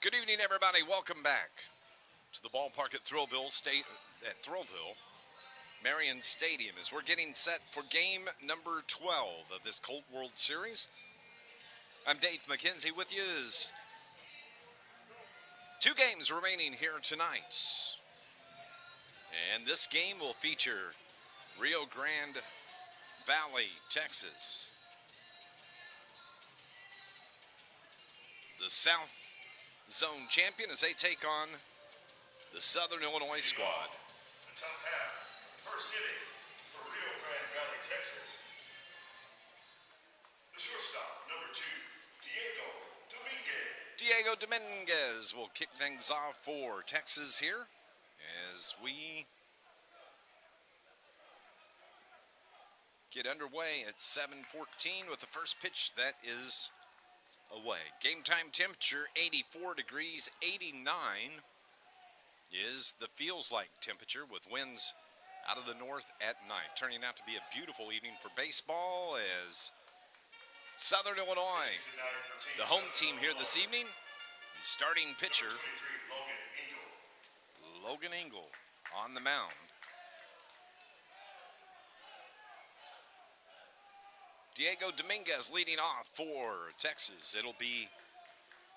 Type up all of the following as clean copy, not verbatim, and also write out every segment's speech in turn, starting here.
Good evening, everybody. Welcome back to the ballpark at Thrillville, Marion Stadium, as we're getting set for game number 12 of this Colt World Series. I'm Dave McKenzie with you. As two games remaining here tonight, and this game will feature Rio Grande Valley, Texas, the South Zone champion, as they take on the Southern Illinois squad. The top half, first inning for Rio Grande Valley, Texas. The shortstop, number 2, Diego Dominguez will kick things off for Texas here as we get underway at 7:14 with the first pitch that is away. Game time temperature 84 degrees, 89 is the feels like temperature with winds out of the north at night. Turning out to be a beautiful evening for baseball as Southern Illinois, the home team here this evening, the starting pitcher, Logan Engel, on the mound. Diego Dominguez leading off for Texas. It'll be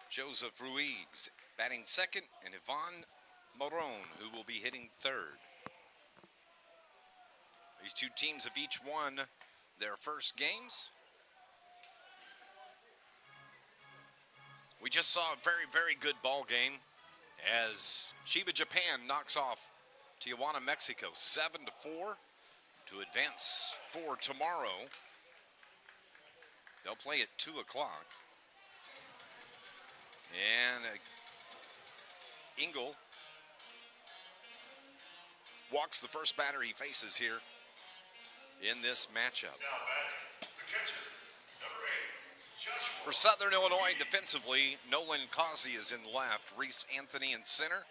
Joseph Ruiz batting second and Ivan Moron, who will be hitting third. These two teams have each won their first games. We just saw a very, very good ball game as Chiba Japan knocks off Tijuana, Mexico 7-4 to advance for tomorrow. They'll play at 2 o'clock. And Engel walks the first batter he faces here in this matchup. Now batting, the catcher, number 8, Joshua. For Southern Illinois defensively, Nolan Causey is in left, Reese Anthony in center,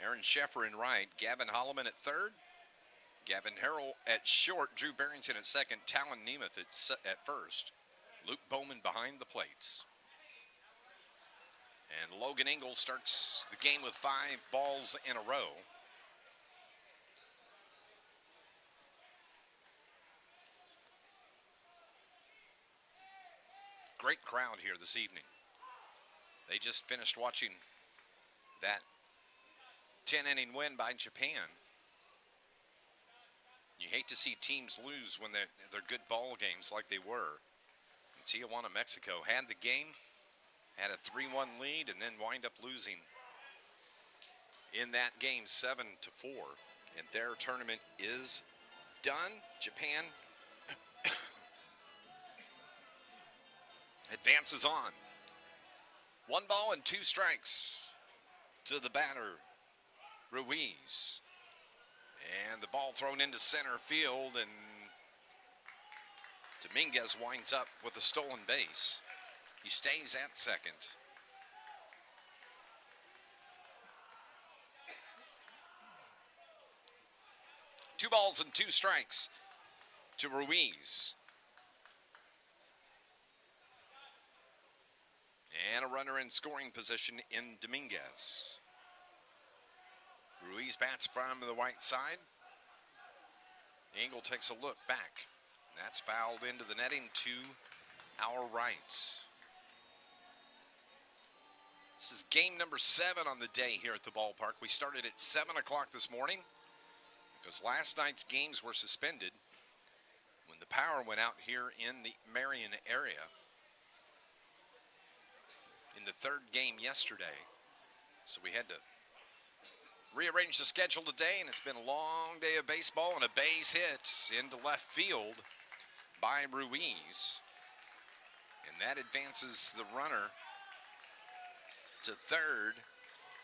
Aaron Sheffer in right, Gavin Holloman at third, Gavin Harrell at short, Drew Barrington at second, Talon Nemeth at first, Luke Bowman behind the plates. And Logan Engel starts the game with 5 balls in a row. Great crowd here this evening. They just finished watching that 10-inning win by Japan. You hate to see teams lose when they're good ball games like they were. Tijuana, Mexico had the game, had a 3-1 lead, and then wind up losing in that game 7-4. And their tournament is done. Japan advances on. 1 ball and 2 strikes to the batter, Ruiz. And the ball thrown into center field, and Dominguez winds up with a stolen base. He stays at second. Two balls and 2 strikes to Ruiz. And a runner in scoring position in Dominguez. Ruiz bats from the right side. Engel takes a look back. That's fouled into the netting to our right. This is game number 7 on the day here at the ballpark. We started at 7 o'clock this morning because last night's games were suspended when the power went out here in the Marion area in the third game yesterday. So we had to rearrange the schedule today, and it's been a long day of baseball, and a base hit into left field by Ruiz. And that advances the runner to third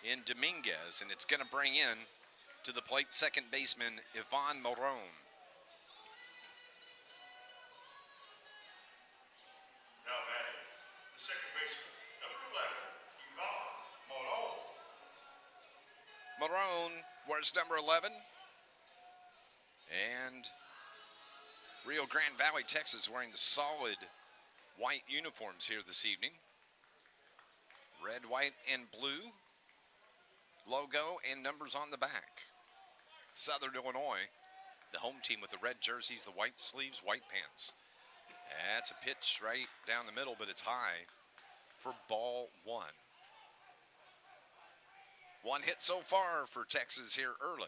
in Dominguez, and it's going to bring in to the plate second baseman Ivan Moron. Now batting, the second baseman, number 11, Ivan Moron. Moron wears number 11. And Rio Grande Valley, Texas, wearing the solid white uniforms here this evening. Red, white, and blue logo and numbers on the back. Southern Illinois, the home team with the red jerseys, the white sleeves, white pants. That's a pitch right down the middle, but it's high for ball one. One hit so far for Texas here early.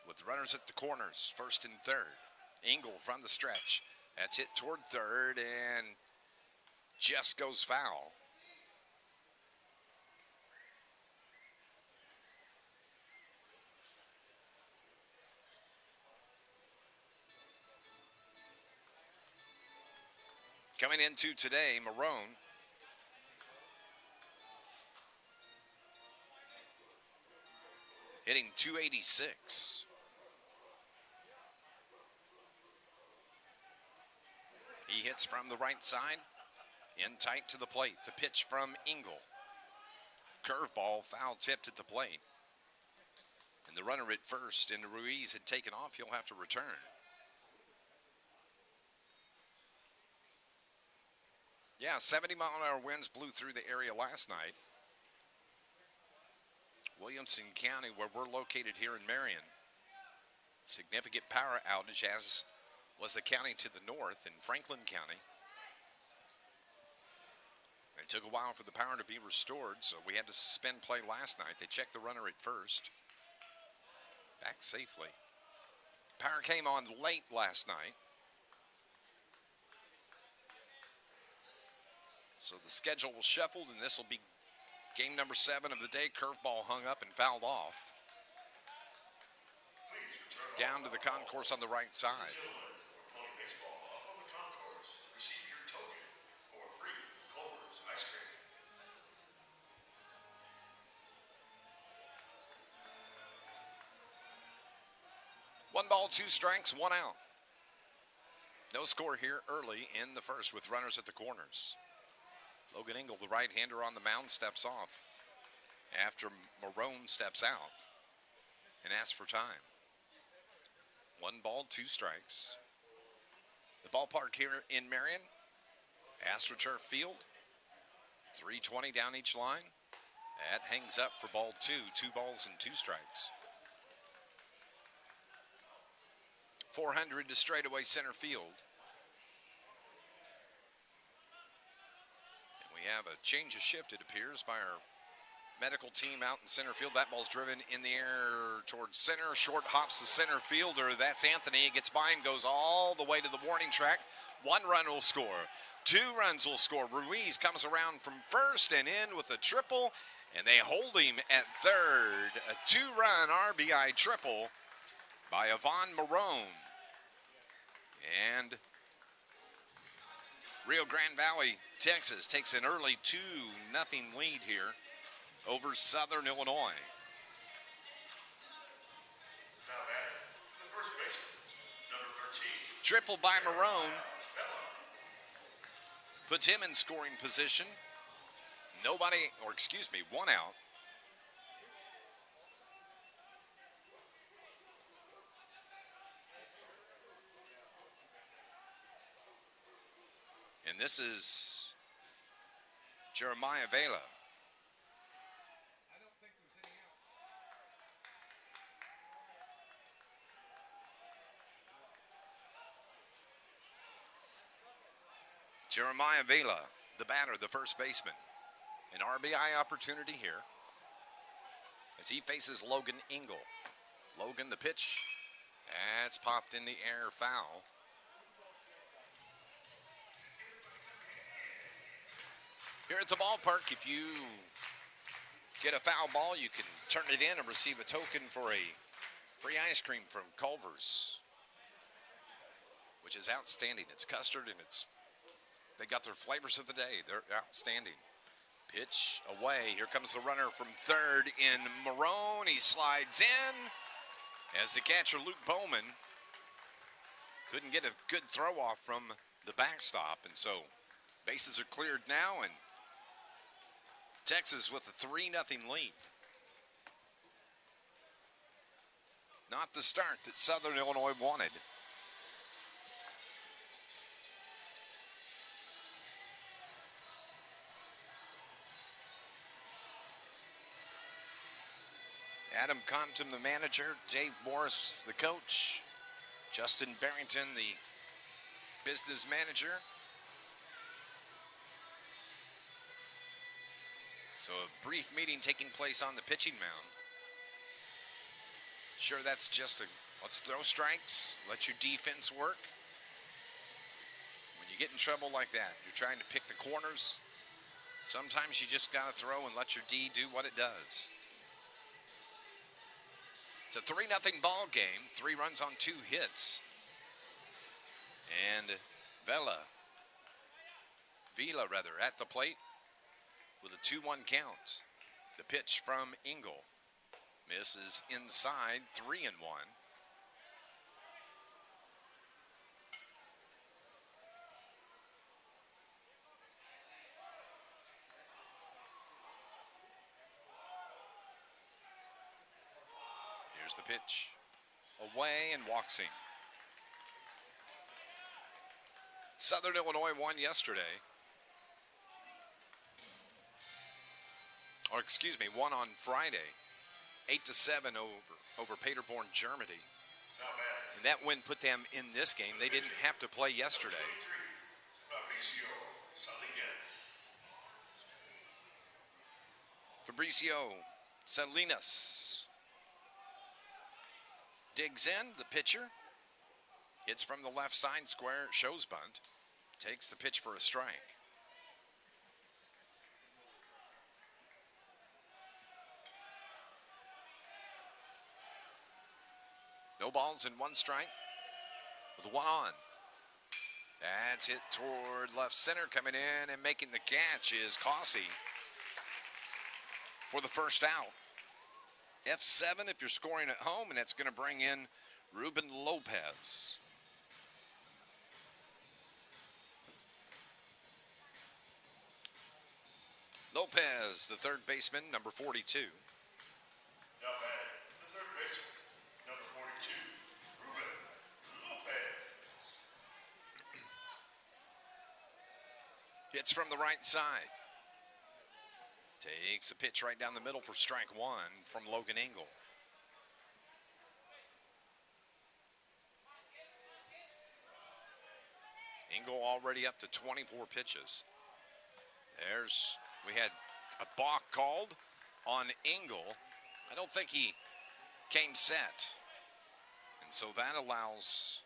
With runners at the corners, first and third. Engel from the stretch. That's hit toward third and just goes foul. Coming into today, Marone. Hitting .286. He hits from the right side, in tight to the plate. The pitch from Engel. Curveball, foul tipped at the plate. And the runner at first, and Ruiz had taken off. He'll have to return. Yeah, 70-mile-an-hour winds blew through the area last night. Williamson County, where we're located here in Marion. Significant power outage, as was the county to the north in Franklin County. It took a while for the power to be restored, so we had to suspend play last night. They checked the runner at first. Back safely. Power came on late last night. So the schedule was shuffled, and this will be game number 7 of the day. Curveball hung up and fouled off. Down to the concourse on the right side. One ball, 2 strikes, 1 out. No score here early in the first with runners at the corners. Logan Engel, the right-hander on the mound, steps off after Marone steps out and asks for time. 1 ball, 2 strikes. The ballpark here in Marion, AstroTurf Field, 320 down each line. That hangs up for ball 2, 2 balls and 2 strikes. 400 to straightaway center field. And we have a change of shift, it appears, by our medical team out in center field. That ball's driven in the air towards center. Short hops the center fielder. That's Anthony. He gets by him, goes all the way to the warning track. 1 run will score. 2 runs will score. Ruiz comes around from first and in with a triple, and they hold him at third. A 2-run RBI triple by Yvonne Marone. And Rio Grande Valley, Texas takes an early 2-0 lead here over Southern Illinois. Now batting, the first baseman, number 13. Triple by Marone. Puts him in scoring position. 1 out. And this is Jeremiah Vela. Jeremiah Vela, the batter, the first baseman. An RBI opportunity here as he faces Logan Engel. Logan, the pitch. That's popped in the air, foul. Here at the ballpark, if you get a foul ball, you can turn it in and receive a token for a free ice cream from Culver's, which is outstanding. It's custard, and they got their flavors of the day. They're outstanding. Pitch away. Here comes the runner from third in Marone. He slides in as the catcher, Luke Bowman, couldn't get a good throw off from the backstop. And so bases are cleared now, and Texas with a 3-0 lead. Not the start that Southern Illinois wanted. Adam Compton, the manager. Dave Morris, the coach. Justin Barrington, the business manager. So a brief meeting taking place on the pitching mound. Sure, that's just let's throw strikes, let your defense work. When you get in trouble like that, you're trying to pick the corners. Sometimes you just got to throw and let your D do what it does. It's a 3-0 ball game. 3 runs on 2 hits. And Vila at the plate with a 2-1 count. The pitch from Engel misses inside, 3-1. Here's the pitch. Away and walks in. Southern Illinois won yesterday. Won on Friday. 8-7 over Paderborn, Germany. And that win put them in this game. They didn't have to play yesterday. Fabricio Salinas digs in, the pitcher. Hits from the left side square, shows bunt. Takes the pitch for a strike. No balls and 1 strike with 1 on. That's hit toward left center. Coming in and making the catch is Cossey for the first out. F7 if you're scoring at home, and that's going to bring in Ruben Lopez. Lopez, the third baseman, number 42. Now batting, the third baseman, number 42, Ruben Lopez. Hits from the right side. Takes a pitch right down the middle for strike 1 from Logan Engel. Engel already up to 24 pitches. We had a balk called on Engel. I don't think he came set. And so that allows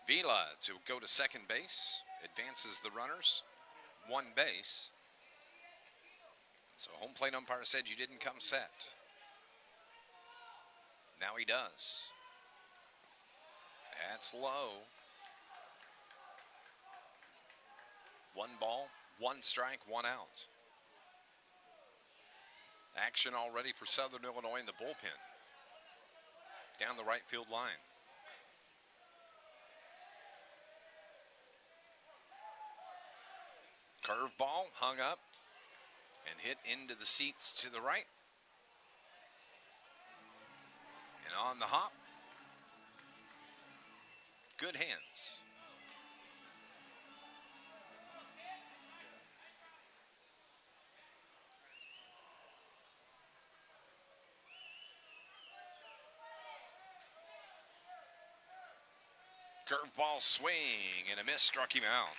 Vila to go to second base, advances the runners 1 base. So home plate umpire said you didn't come set. Now he does. That's low. 1 ball, 1 strike, 1 out. Action already for Southern Illinois in the bullpen. Down the right field line. Curveball hung up and hit into the seats to the right. And on the hop. Good hands. Curveball swing and a miss struck him out.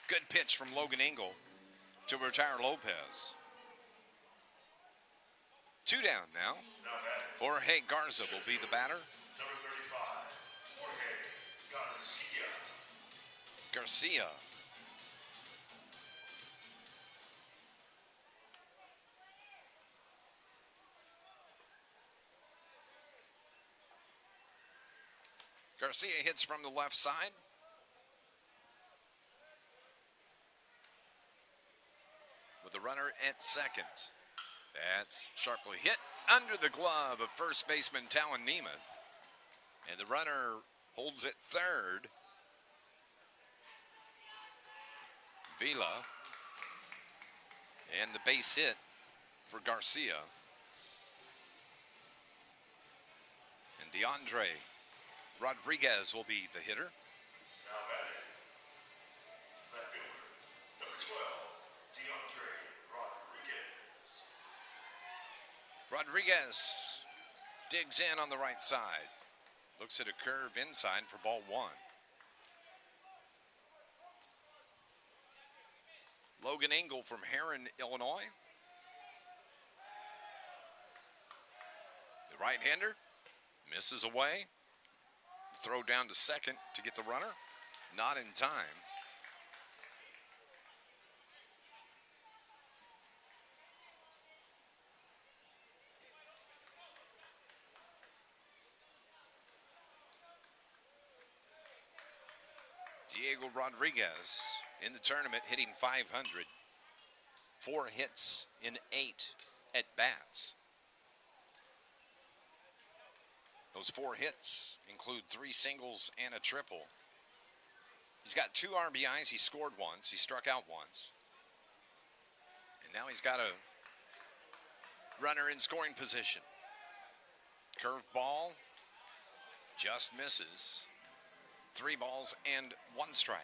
Good pitch from Logan Engel to retire Lopez. 2 down now. Jorge Garza will be the batter. Number 35, Jorge Garcia. Garcia hits from the left side. With the runner at second. That's sharply hit under the glove of first baseman Talon Nemeth. And the runner holds it third. Vila. And the base hit for Garcia. And DeAndre Rodriguez will be the hitter. Now batting, left fielder, number 12, DeAndre Rodriguez. Rodriguez Digs in on the right side. Looks at a curve inside for ball one. Logan Engel from Heron, Illinois. The right-hander misses away. Throw down to second to get the runner. Not in time. Diego Rodriguez in the tournament hitting .500. 4 hits in 8 at-bats. Those 4 hits include 3 singles and a triple. He's got 2 RBIs. He scored once. He struck out once. And now he's got a runner in scoring position. Curve ball just misses. 3 balls and 1 strike.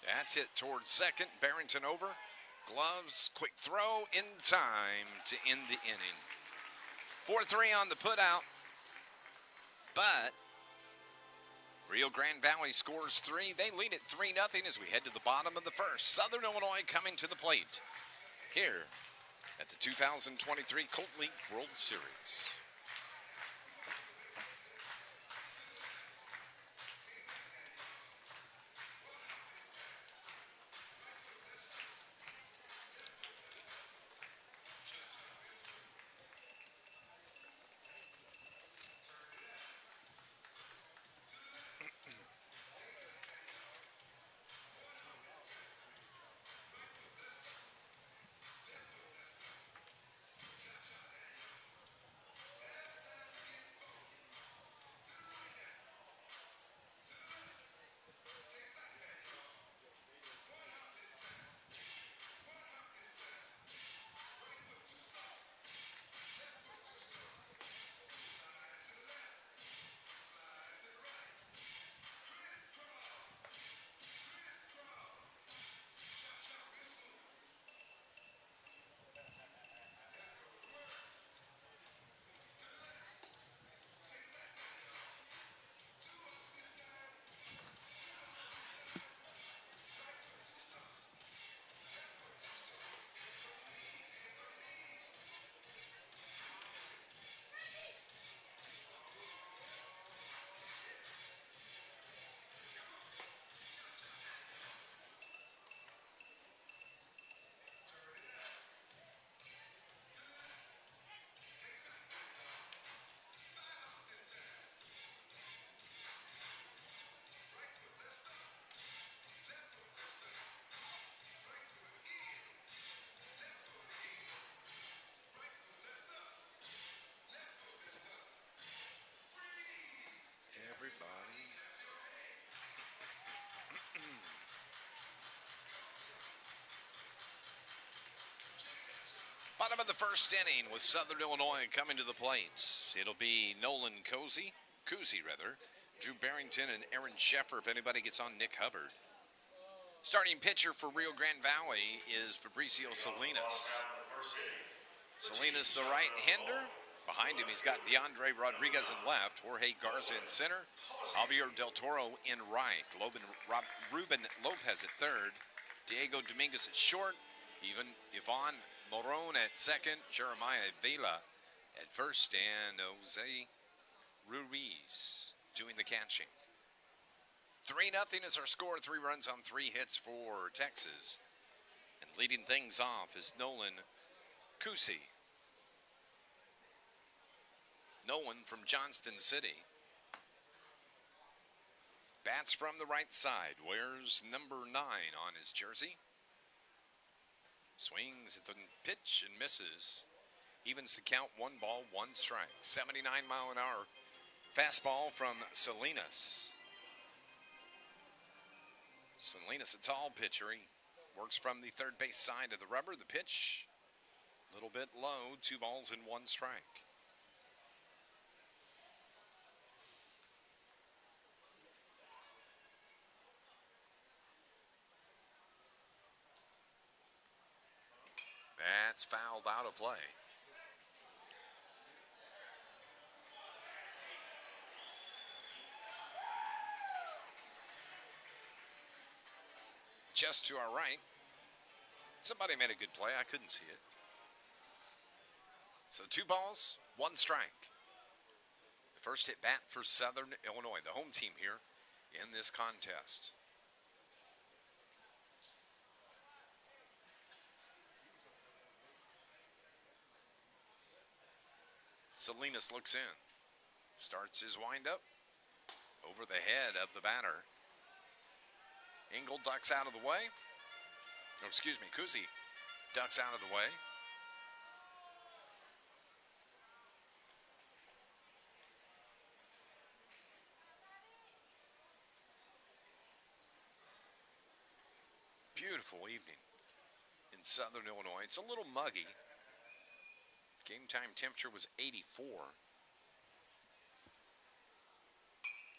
That's hit towards second. Barrington over. Gloves, quick throw in time to end the inning. 4-3 on the putout. But Rio Grande Valley scores 3. They lead it 3-0 as we head to the bottom of the first. Southern Illinois coming to the plate here at the 2023 Colt League World Series. Everybody. Bottom of the first inning with Southern Illinois coming to the plate. It'll be Nolan Cousy, Drew Barrington, and Aaron Sheffer if anybody gets on Nick Hubbard. Starting pitcher for Rio Grande Valley is Fabricio Salinas. Salinas, the right-hander. Behind him, he's got DeAndre Rodriguez in left, Jorge Garza in center, Javier Del Toro in right, Ruben Lopez at third, Diego Dominguez at short, Ivan Moron at second, Jeremiah Vela at first, and Jose Ruiz doing the catching. 3-0 is our score, 3 runs on 3 hits for Texas. And leading things off is Nolan Cousy. Nolan from Johnston City. Bats from the right side. Wears number 9 on his jersey. Swings at the pitch and misses. Evens the count, 1 ball, 1 strike. 79-mile-an-hour fastball from Salinas. Salinas, a tall pitcher. He works from the third base side of the rubber. The pitch, a little bit low, 2 balls and 1 strike. fouled out of play. Just to our right, somebody made a good play. I couldn't see it. So 2 balls, 1 strike. The first at bat for Southern Illinois, the home team here in this contest. Salinas looks in, starts his windup over the head of the batter. Engel ducks out of the way. Oh, excuse me, Kuzi ducks out of the way. Beautiful evening in Southern Illinois. It's a little muggy. Game time temperature was 84.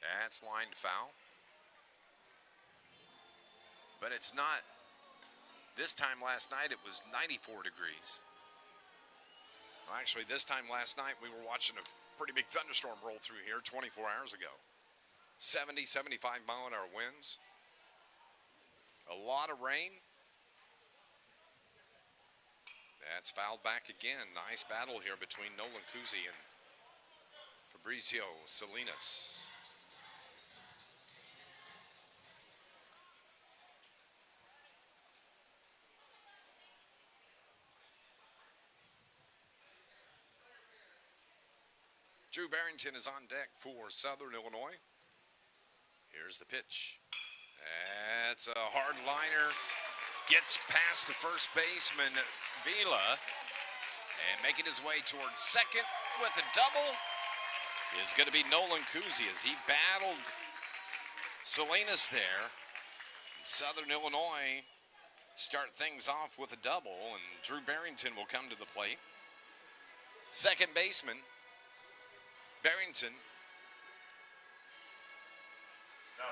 That's lined foul. But it's not. This time last night it was 94 degrees. Well, actually, this time last night we were watching a pretty big thunderstorm roll through here 24 hours ago. 70, 75 mile an hour winds. A lot of rain. That's fouled back again. Nice battle here between Nolan Kuzi and Fabrizio Salinas. Drew Barrington is on deck for Southern Illinois. Here's the pitch. That's a hard liner. Gets past the first baseman, Vila, and making his way towards second with a double is going to be Nolan Kuzi as he battled Salinas there. Southern Illinois start things off with a double, and Drew Barrington will come to the plate. Second baseman, Barrington,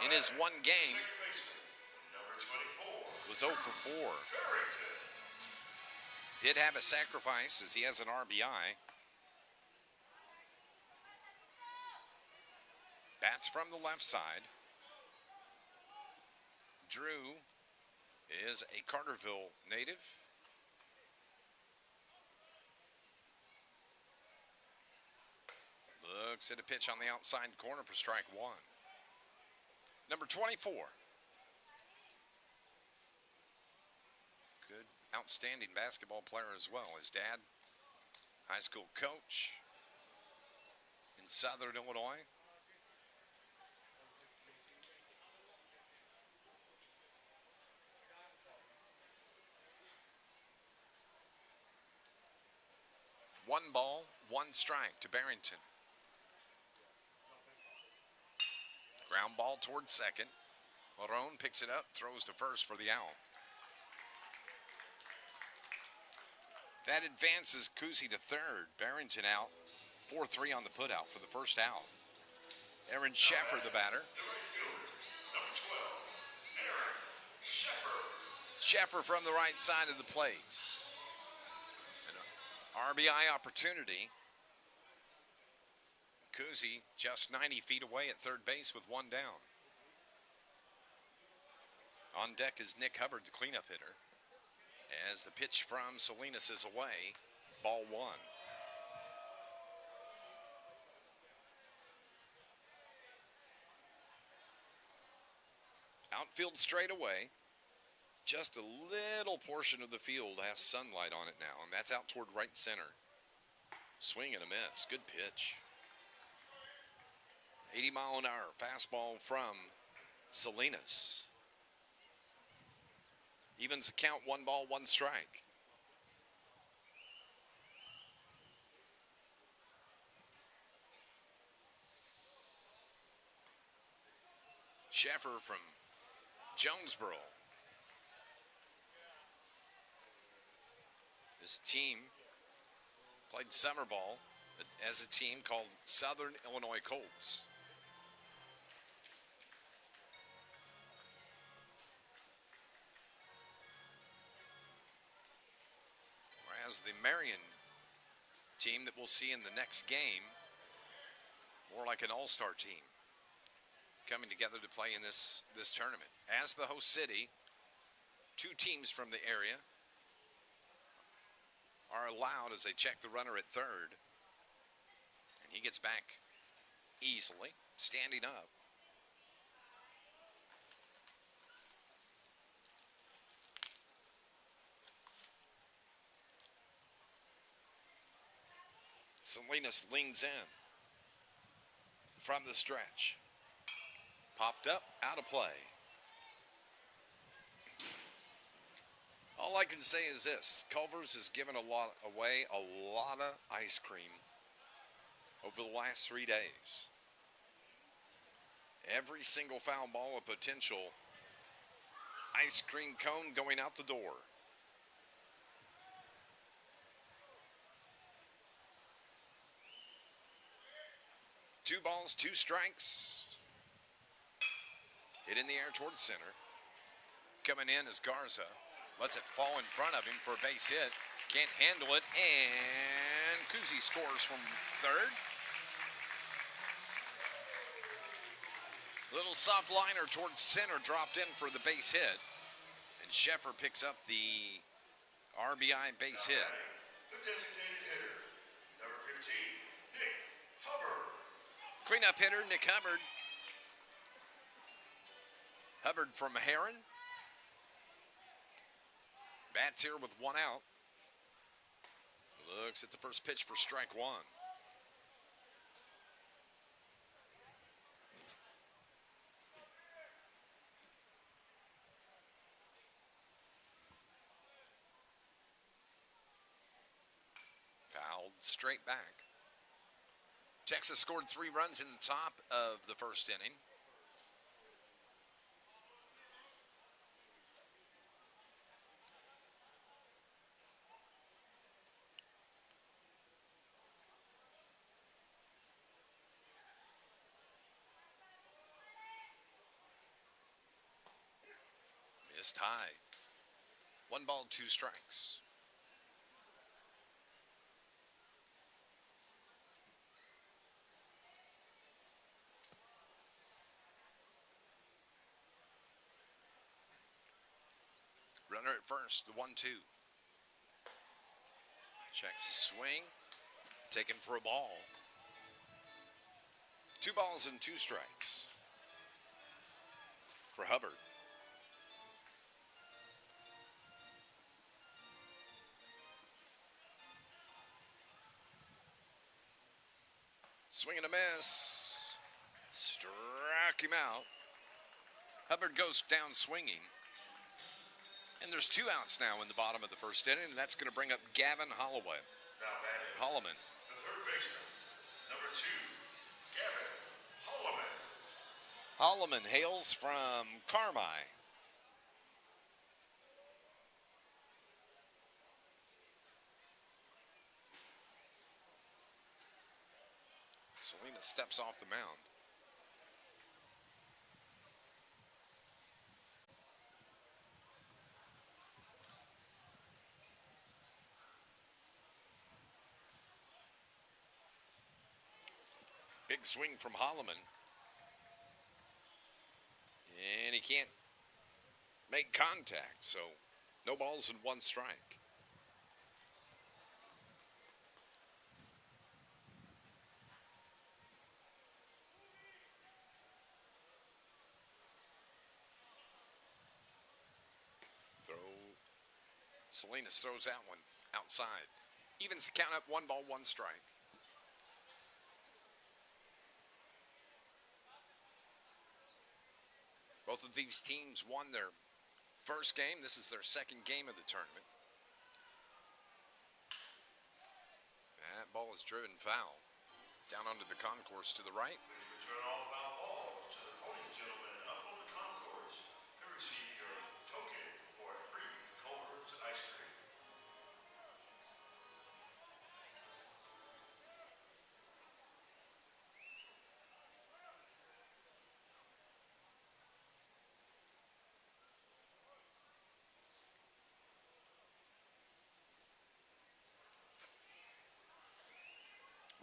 in his one game, was 0 for 4. Did have a sacrifice as he has an RBI. Bats from the left side. Drew is a Carterville native. Looks at a pitch on the outside corner for strike 1. Number 24. Good, outstanding basketball player as well. His dad, high school coach in Southern Illinois. One ball, 1 strike to Barrington. Ground ball towards second. Marone picks it up, throws to first for the out. That advances Kuzi to third. Barrington out. 4-3 on the putout for the first out. Aaron Sheffer, the batter. Sheffer from the right side of the plate. An RBI opportunity. Kuzi just 90 feet away at third base with 1 down. On deck is Nick Hubbard, the cleanup hitter. As the pitch from Salinas is away, ball 1. Outfield straightaway. Just a little portion of the field has sunlight on it now, and that's out toward right center. Swing and a miss. Good pitch. 80 mile an hour fastball from Salinas. Evens the count, 1 ball, 1 strike. Sheffer from Jonesboro. This team played summer ball as a team called Southern Illinois Colts. as the Marion team that we'll see in the next game, more like an all-star team coming together to play in this tournament. As the host city, two teams from the area are allowed as they check the runner at third. And he gets back easily, standing up. Salinas leans in from the stretch. Popped up, out of play. All I can say is this: Culver's has given away a lot of ice cream over the last 3 days. Every single foul ball a potential ice cream cone going out the door. Two balls, two strikes. Hit in the air towards center. Coming in is Garza. Lets it fall in front of him for a base hit. Can't handle it, and Kuzi scores from third. Little soft liner towards center, dropped in for the base hit. And Sheffer picks up the RBI base hit. The designated hitter, number 15, Nick Hubbard. Cleanup hitter, Nick Hubbard. Hubbard from Heron. Bats here with one out. Looks at the first pitch for strike one. Fouled straight back. Texas scored 3 runs in the top of the first inning. Missed high. 1 ball, 2 strikes. Runner at first, the 1-2. Checks his swing. Taken for a ball. 2 balls and 2 strikes for Hubbard. Swing and a miss. Struck him out. Hubbard goes down swinging. And there's 2 outs now in the bottom of the first inning, and that's going to bring up Gavin Holloway. Now batting, Holloman. the third baseman, number 2, Gavin Holloman. Holloman hails from Carmi. Salinas steps off the mound. Big swing from Holloman. And he can't make contact, so no balls and 1 strike. Salinas throws that one outside. Evens the count up, 1 ball, 1 strike. Both of these teams won their first game. This is their second game of the tournament. That ball is driven foul. Down onto the concourse to the right. Please return all foul balls to the podium, gentlemen, up on the concourse, and receive your token for a free Culver's ice cream.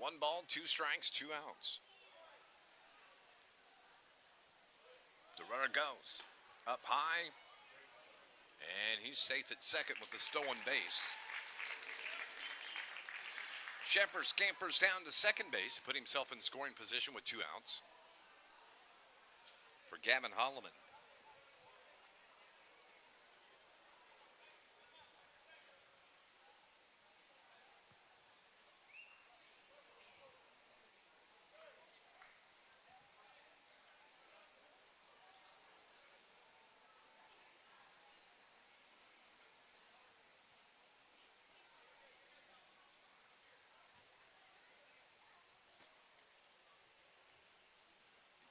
1 ball, 2 strikes, 2 outs. The runner goes up high, and he's safe at second with the stolen base. Sheffer scampers down to second base to put himself in scoring position with 2 outs for Gavin Holloman.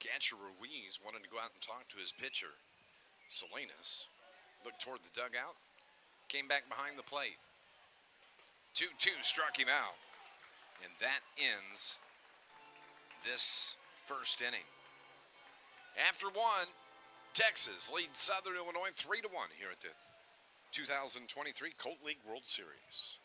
Catcher Ruiz wanted to go out and talk to his pitcher. Salinas looked toward the dugout, came back behind the plate. 2-2 struck him out, and that ends this first inning. After 1, Texas leads Southern Illinois 3-1 here at the 2023 Colt League World Series.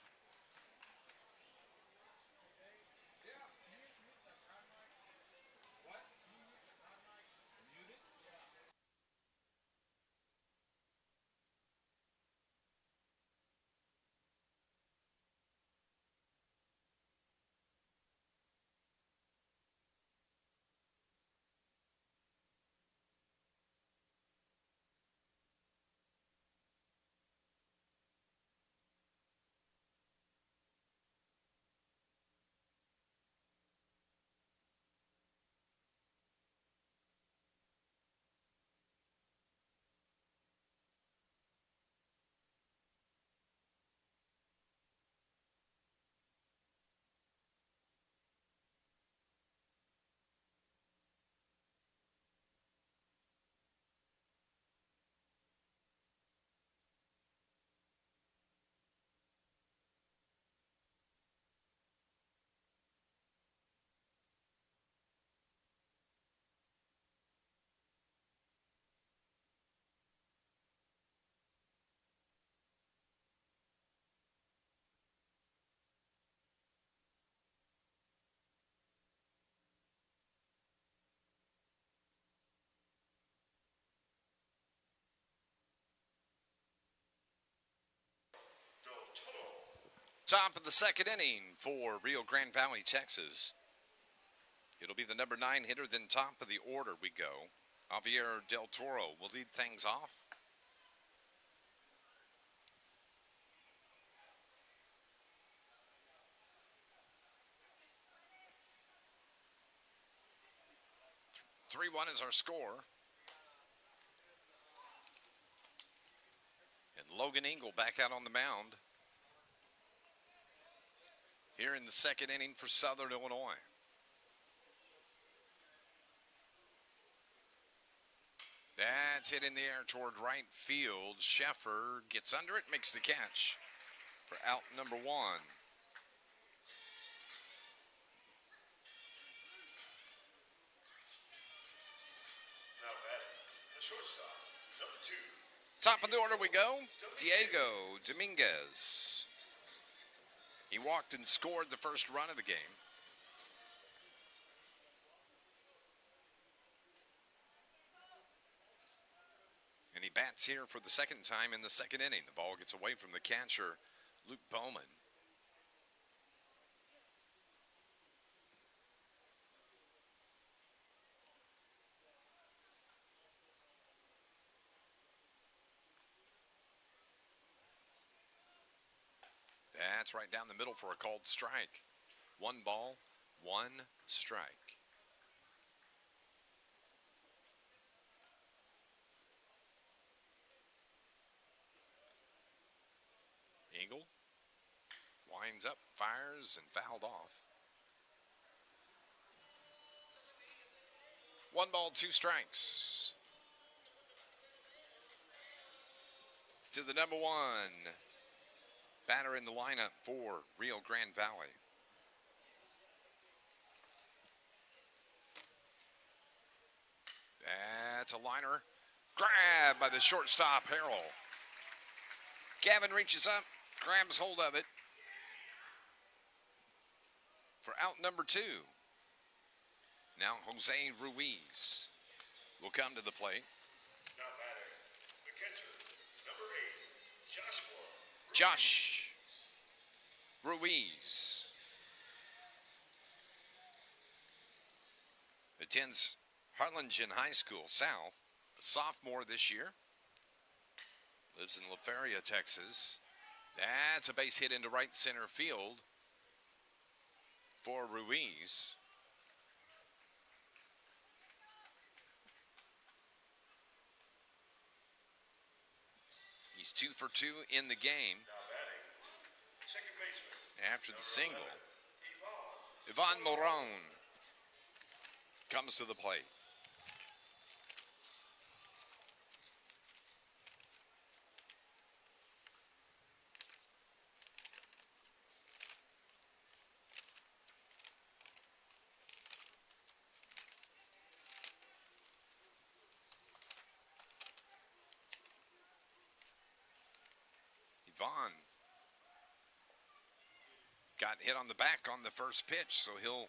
Top of the second inning for Rio Grande Valley, Texas. It'll be the number 9 hitter, then top of the order we go. Javier Del Toro will lead things off. "3-1 is our score. And Logan Engel back out on the mound here in the second inning for Southern Illinois. That's hit in the air toward right field. Sheffer gets under it, makes the catch for out number 1. Now batting, the shortstop, number 2. Top of the order we go. Diego Dominguez. He walked and scored the first run of the game. And he bats here for the second time in the second inning. The ball gets away from the catcher, Luke Bowman. That's right down the middle for a called strike. 1 ball, 1 strike. Engel winds up, fires, and fouled off. 1 ball, 2 strikes. To the number 1 batter in the lineup for Rio Grande Valley. That's a liner. Grab by the shortstop, Harrell. Gavin reaches up, grabs hold of it for out number 2. Now Jose Ruiz will come to the plate. Now batting, the catcher, number 8, Joshua. Josh Ruiz attends Harlingen High School South, a sophomore this year. Lives in La Feria, Texas. That's a base hit into right center field for Ruiz. He's 2 for 2 in the game. Now batting, second baseman. After the single, Ivan Moron comes to the plate. Ivan got hit on the back on the first pitch, so he'll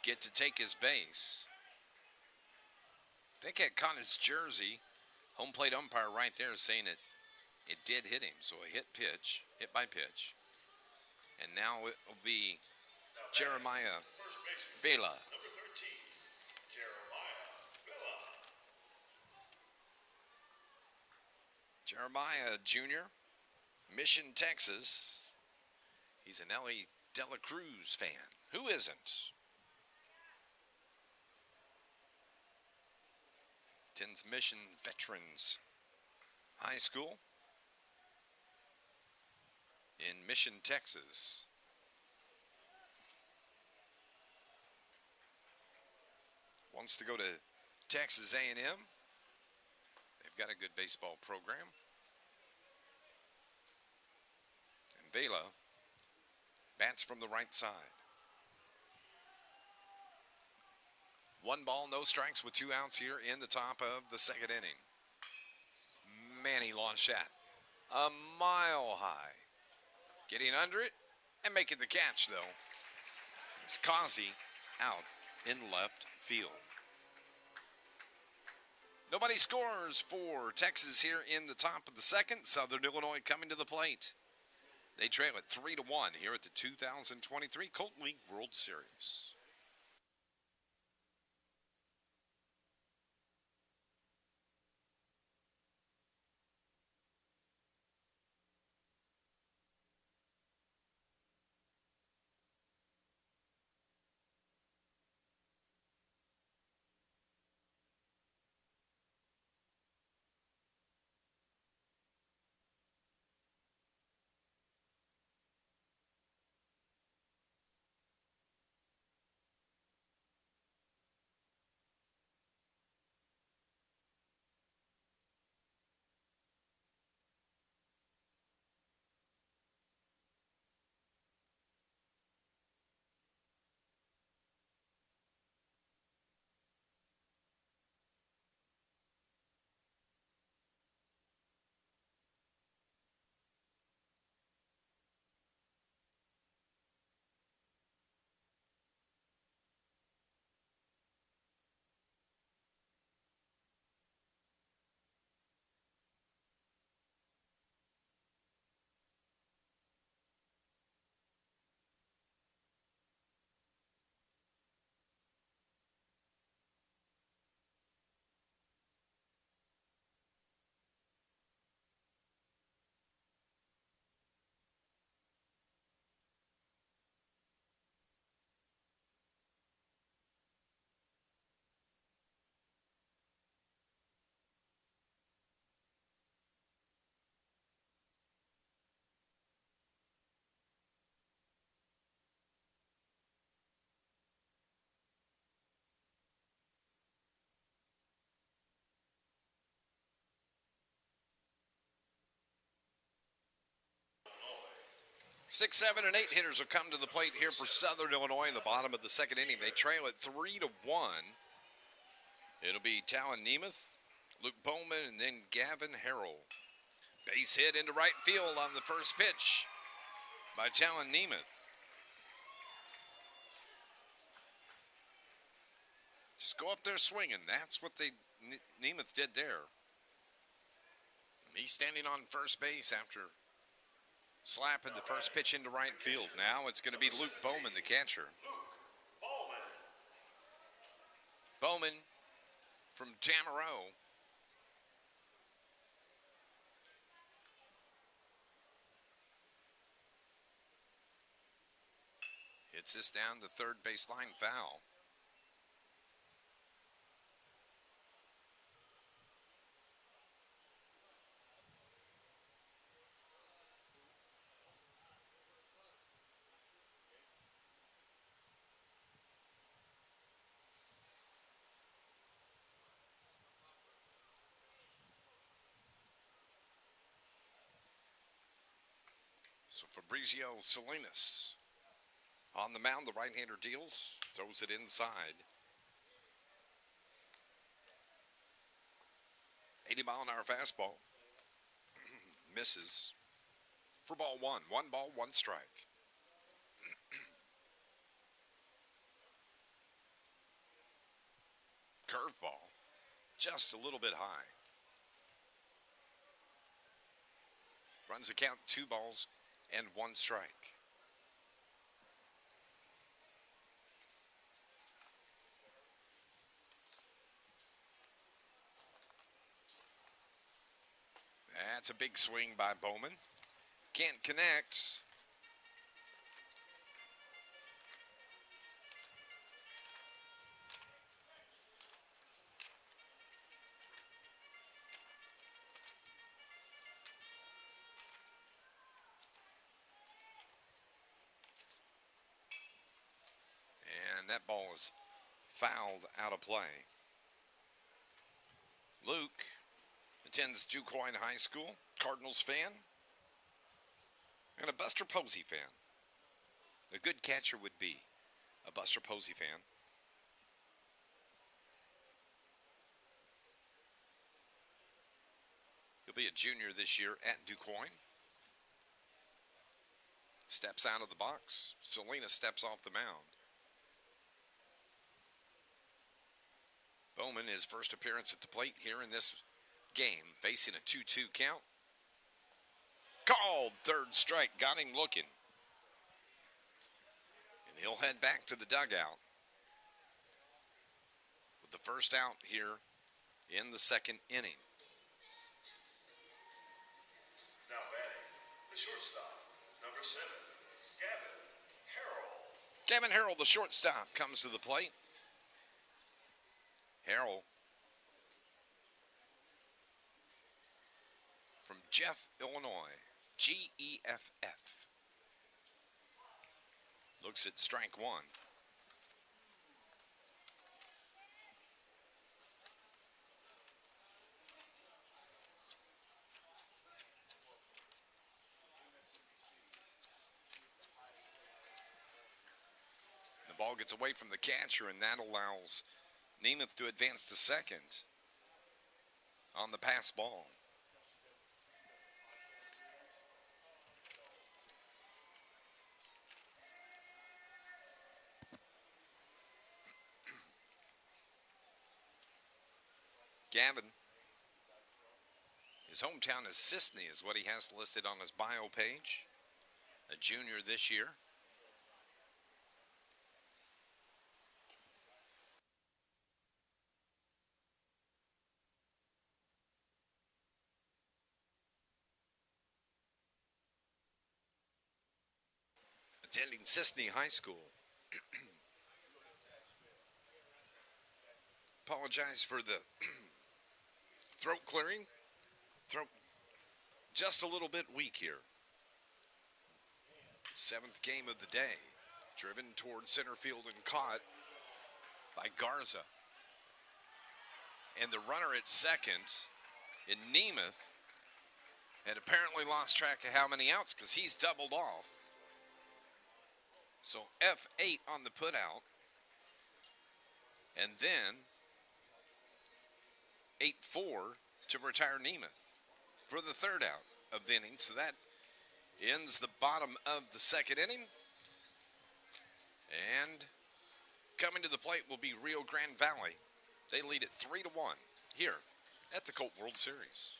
get to take his base. I think I caught his jersey. Home plate umpire right there saying it did hit him. So a hit by pitch. And now it will be Jeremiah Vela. Number 13, Jeremiah Vela. Jeremiah Jr., Mission, Texas. He's an Ellie De La Cruz fan. Who isn't? Attends Mission Veterans High School in Mission, Texas. Wants to go to Texas A&M. They've got a good baseball program. And Vela bats from the right side. 1 ball, no strikes with 2 outs here in the top of the second inning. Man, he launched that a mile high. Getting under it and making the catch, though. It's Causey out in left field. Nobody scores for Texas here in the top of the second. Southern Illinois coming to the plate. They trail it 3-1 here at the 2023 Colt League World Series. Six, 7, and 8 hitters will come to the plate here for Southern Illinois in the bottom of the second inning. They trail it 3-1. It'll be Talon Nemeth, Luke Bowman, and then Gavin Harrell. Base hit into right field on the first pitch by Talon Nemeth. Just go up there swinging. That's what Nemeth did there. And he's standing on first base after slapping the first pitch into right field. Now it's going to be Luke Bowman, the catcher. Bowman from Tamaro. Hits this down the third baseline foul. So Fabrizio Salinas on the mound, the right-hander deals, throws it inside. 80-mile-an-hour fastball. Misses for ball one. 1 ball, 1 strike. Curveball, just a little bit high. Runs the count 2 balls and 1 strike. That's a big swing by Bowman. Can't connect. And that ball is fouled out of play. Luke attends DuQuoin High School, Cardinals fan, and a Buster Posey fan. A good catcher would be a Buster Posey fan. He'll be a junior this year at DuQuoin. Steps out of the box. Salinas steps off the mound. Bowman, his first appearance at the plate here in this game, facing a 2-2 count. Called, third strike, got him looking. And he'll head back to the dugout with the first out here in the second inning. Now batting, the shortstop, number 7, Gavin Harrell. Gavin Harrell, the shortstop, comes to the plate. Harrell from Jeff, Illinois, Geff. Looks at strike 1. The ball gets away from the catcher, and that allows Nemeth to advance to second on the pass ball. Gavin, his hometown is Sisney, is what he has listed on his bio page. A junior this year. Attending Sisney High School. Apologize for the throat clearing. Throat just a little bit weak here. 7th game of the day. Driven toward center field and caught by Garza. And the runner at second in Nemeth had apparently lost track of how many outs because he's doubled off. So F8 on the putout. And then 8-4 to retire Nemeth for the third out of the inning. So that ends the bottom of the second inning. And Coming to the plate will be Rio Grande Valley. They lead it 3-1 here at the Colt World Series.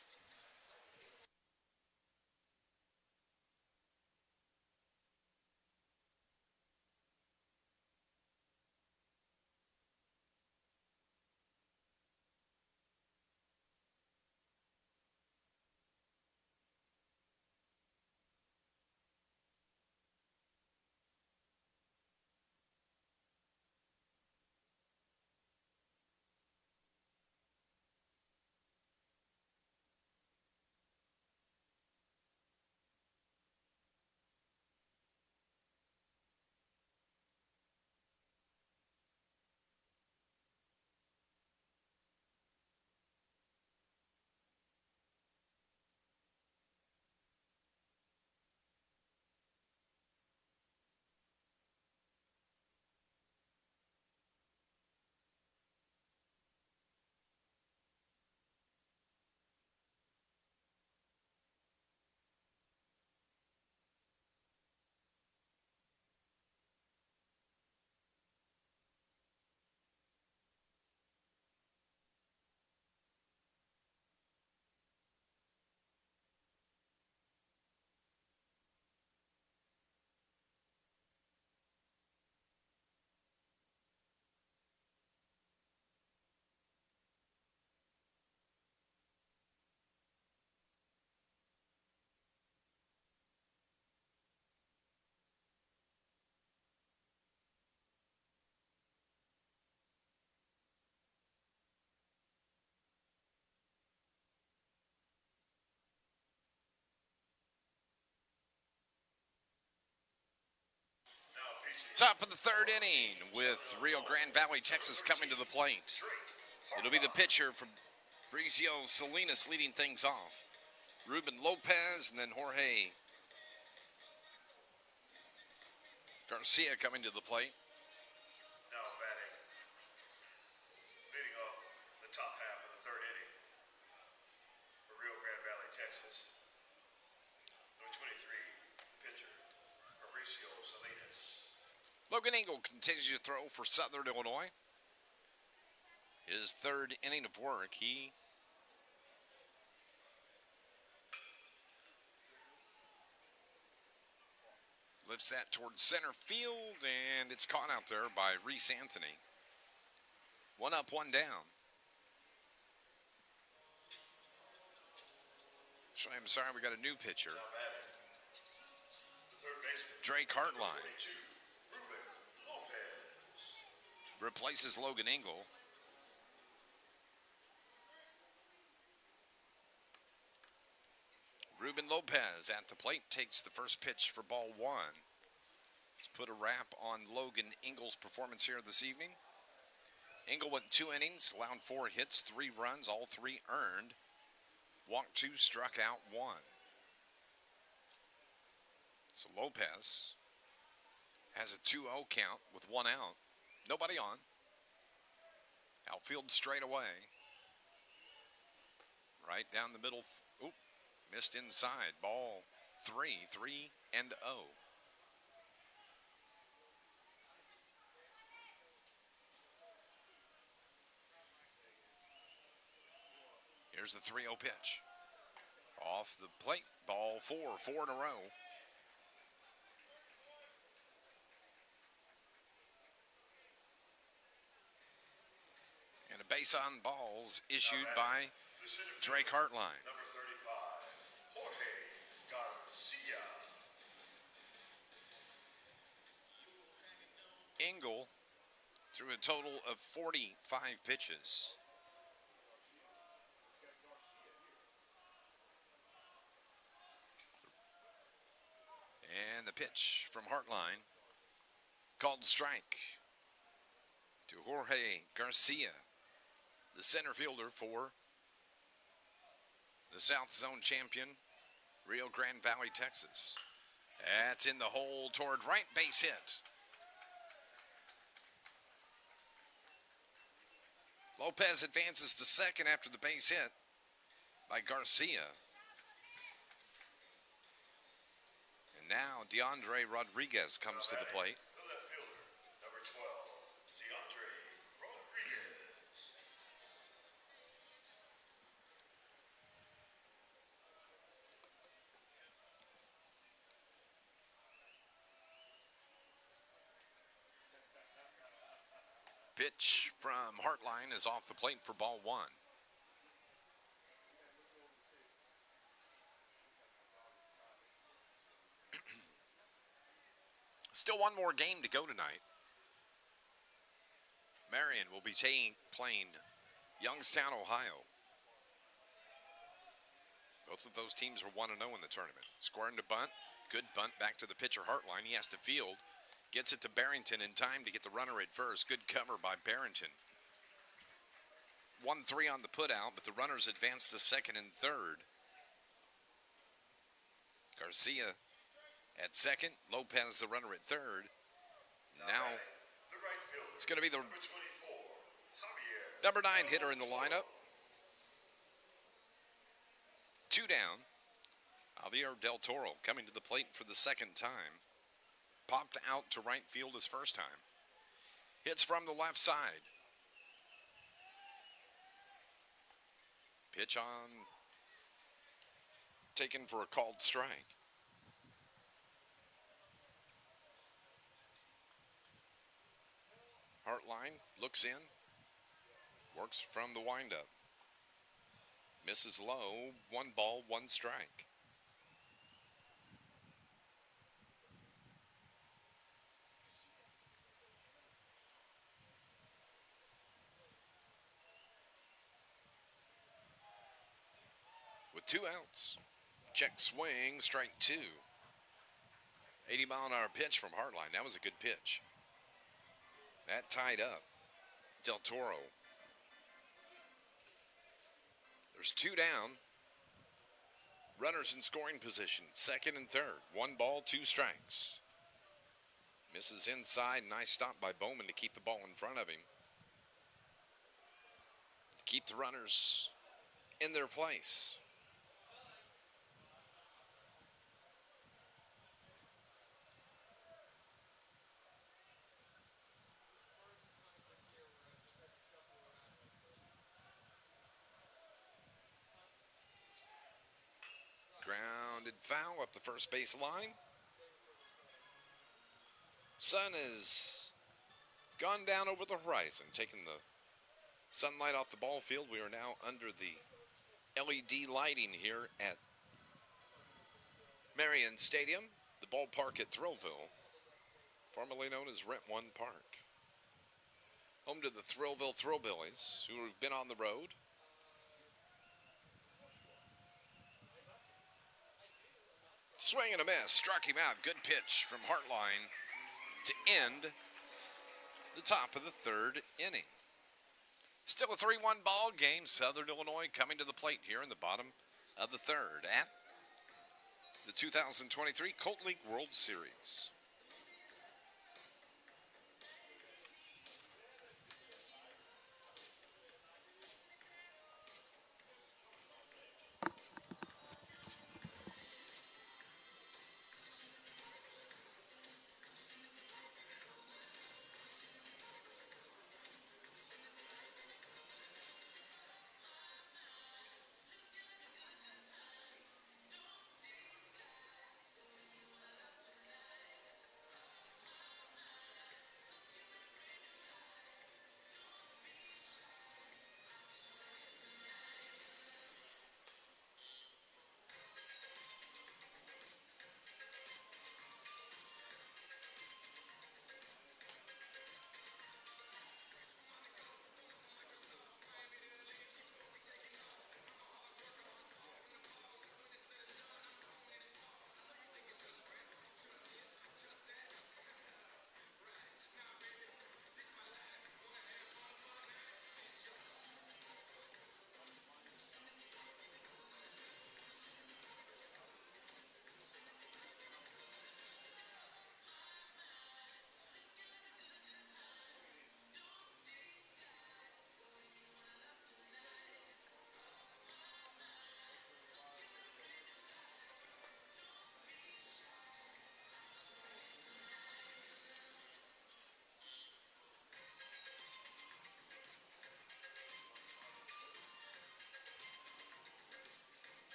Top of the third inning with Rio Grande Valley, Texas coming to the plate. It'll be the pitcher from Brizio Salinas leading things off. Ruben Lopez and then Jorge Garcia coming to the plate. Now batting, leading up the top half of the third inning for Rio Grande Valley, Texas. Number 23, pitcher, Fabricio Salinas. Logan Engel continues to throw for Southern Illinois. His third inning of work, he lifts that towards center field, and it's caught out there by Reese Anthony. One up, one down. I'm sorry, we got a new pitcher. Now batting, the third baseman, Drake Hartline 22, Ruben Lopez. replaces Logan Engel. Ruben Lopez at the plate takes the first pitch for ball one. Let's put a wrap on Logan Engel's performance here this evening. Engel went 2 innings, allowed 4 hits, 3 runs, all 3 earned. Walked 2, struck out 1. So Lopez has a 2-0 count with 1 out. Nobody on. Outfield straight away. Right down the middle. Oop, missed inside. Ball 3, 3-0. Here's the 3-0 pitch. Off the plate. Ball 4 in a row. And a base on balls issued by Drake Hartline. Number 35, Jorge Garcia. Engel threw a total of 45 pitches. And the pitch from Hartline, called strike to Jorge Garcia, the center fielder for the South Zone champion, Rio Grande Valley, Texas. That's in the hole toward right, base hit. Lopez advances to second after the base hit by Garcia. And now DeAndre Rodriguez comes to the plate. The left fielder, number 12, Pitch from Hartline is off the plate for ball one. Still one more game to go tonight. Marion will be playing Youngstown, Ohio. Both of those teams are 1-0 in the tournament. Squaring to bunt. Good bunt back to the pitcher Hartline. He has to field. Gets it to Barrington in time to get the runner at first. Good cover by Barrington. 1-3 on the putout, but the runners advance to second and third. Garcia at second. Lopez, the runner, at third. Now it's going to be the number 9 hitter in the lineup. 2 down. Javier Del Toro coming to the plate for the second time. Popped out to right field his first time. Hits from the left side. Pitch on. Taken for a called strike. Hartline looks in. Works from the windup. Misses low. 1 ball, 1 strike. With 2 outs. Check swing, strike 2. 80-mile-an-hour pitch from Hartline. That was a good pitch. That tied up Del Toro. There's 2 down. Runners in scoring position, second and third. 1 ball, 2 strikes. Misses inside. Nice stop by Bowman to keep the ball in front of him. Keep the runners in their place. Grounded foul up the first base line. Sun has gone down over the horizon, taking the sunlight off the ball field. We are now under the LED lighting here at Marion Stadium, the ballpark at Thrillville, formerly known as Rent One Park. Home to the Thrillville Thrillbillies, who have been on the road. Swing and a miss, struck him out. Good pitch from Hartline to end the top of the third inning. Still a 3-1 ball game. Southern Illinois coming to the plate here in the bottom of the third at the 2023 Colt League World Series.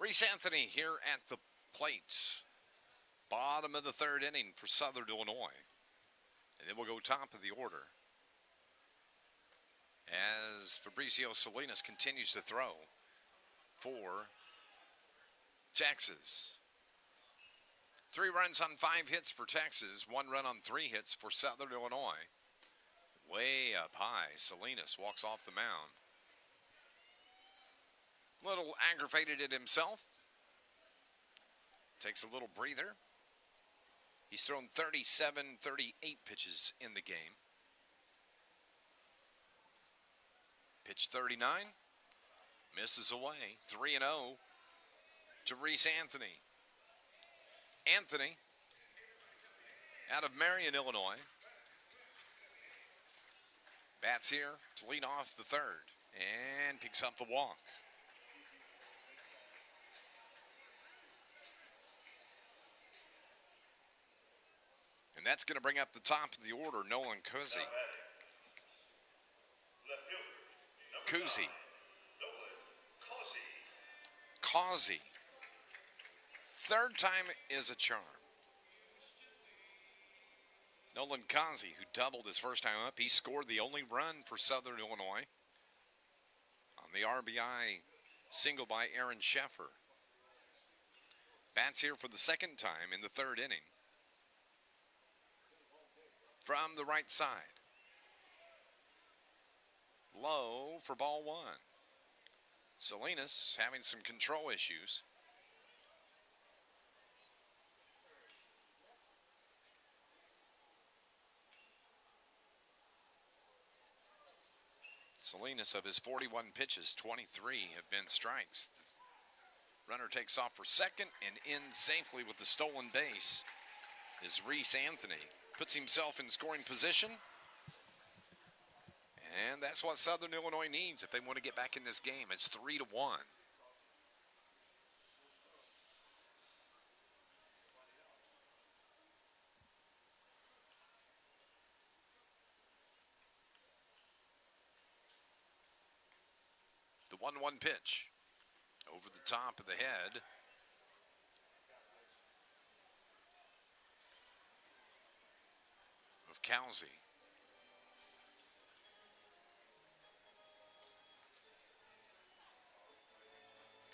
Reese Anthony here at the plate. Bottom of the third inning for Southern Illinois. And then we'll go top of the order as Fabricio Salinas continues to throw for Texas. 3 runs on 5 hits for Texas, 1 run on 3 hits for Southern Illinois. Way up high, Salinas walks off the mound. Little aggravated at himself. Takes a little breather. He's thrown 37, 38 pitches in the game. Pitch 39, misses away. 3-0 to Reese Anthony. Anthony, out of Marion, Illinois, bats here to lead off the third and picks up the walk. And that's going to bring up the top of the order, Nolan Cousy. Cousy. Causey. Third time is a charm. Nolan Causey, who doubled his first time up, he scored the only run for Southern Illinois on the RBI single by Aaron Sheffer. Bats here for the second time in the third inning. From the right side. Low for ball 1. Salinas having some control issues. Salinas, of his 41 pitches, 23 have been strikes. The runner takes off for second and in safely with the stolen base is Reese Anthony. Puts himself in scoring position. And that's what Southern Illinois needs if they want to get back in this game. It's 3-1. The 1-1 pitch over the top of the head. Of Cousy.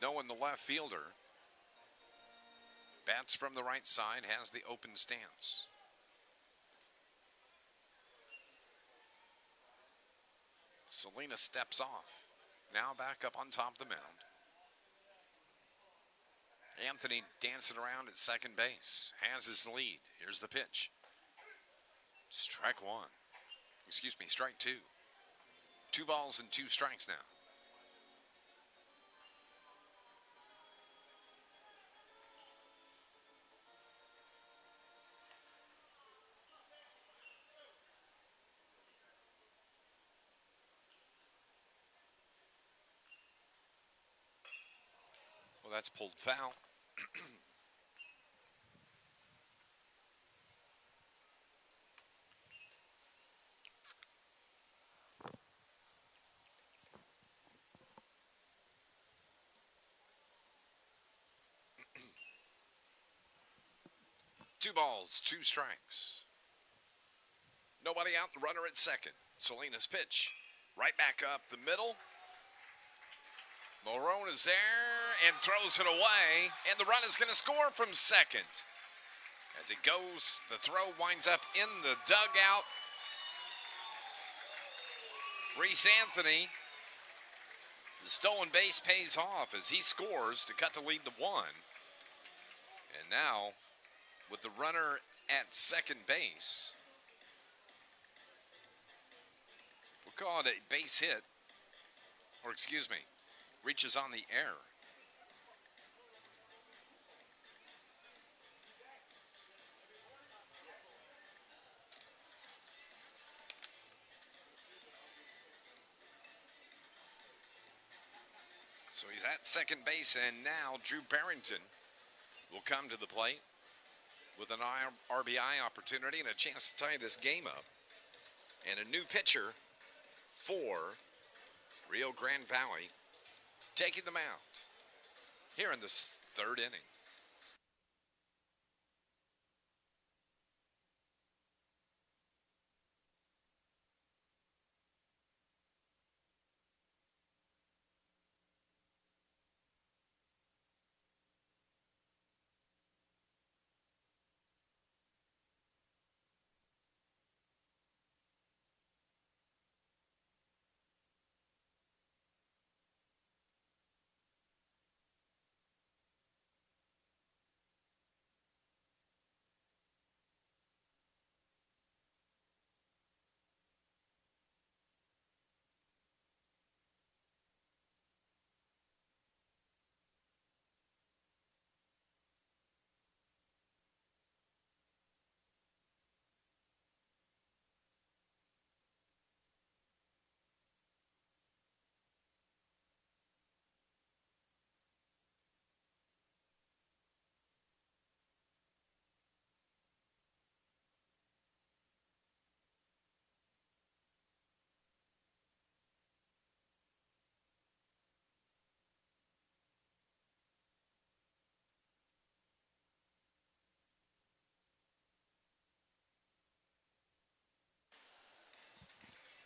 Knowing the left fielder bats from the right side, has the open stance. Salinas steps off. Now back up on top of the mound. Anthony dancing around at second base. Has his lead. Here's the pitch. Strike 1. Excuse me, strike 2. 2 balls and 2 strikes now. Well, that's pulled foul. Two balls, 2 strikes. Nobody out, the runner at second. Salinas pitch. Right back up the middle. Marone is there and throws it away. And the run is going to score from second. As it goes, the throw winds up in the dugout. Reese Anthony, the stolen base pays off as he scores to cut the lead to 1. And now, with the runner at second base, we'll call it a base hit, or excuse me, reaches on the air. So he's at second base, and now Drew Barrington will come to the plate with an RBI opportunity and a chance to tie this game up. And a new pitcher for Rio Grande Valley taking the mound. here in this third inning.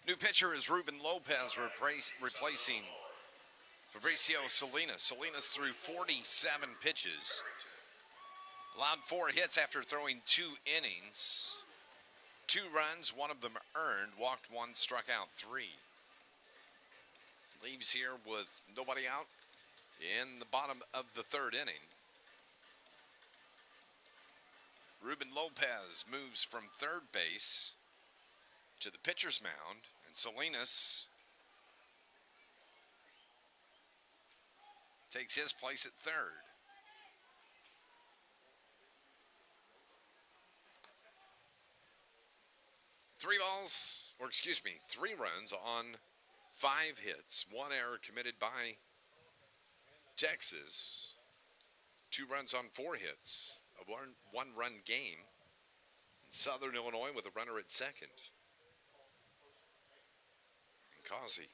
New pitcher is Ruben Lopez replacing Fabricio Salinas. Salinas threw 47 pitches, allowed 4 hits after throwing 2 innings. 2 runs, 1 of them earned, walked 1, struck out 3. Leaves here with nobody out in the bottom of the third inning. Ruben Lopez moves from third base to the pitcher's mound, and Salinas takes his place at third. Three runs on 5 hits. 1 error committed by Texas. 2 runs on 4 hits. A one-run game. In Southern Illinois with a runner at second. And Causey.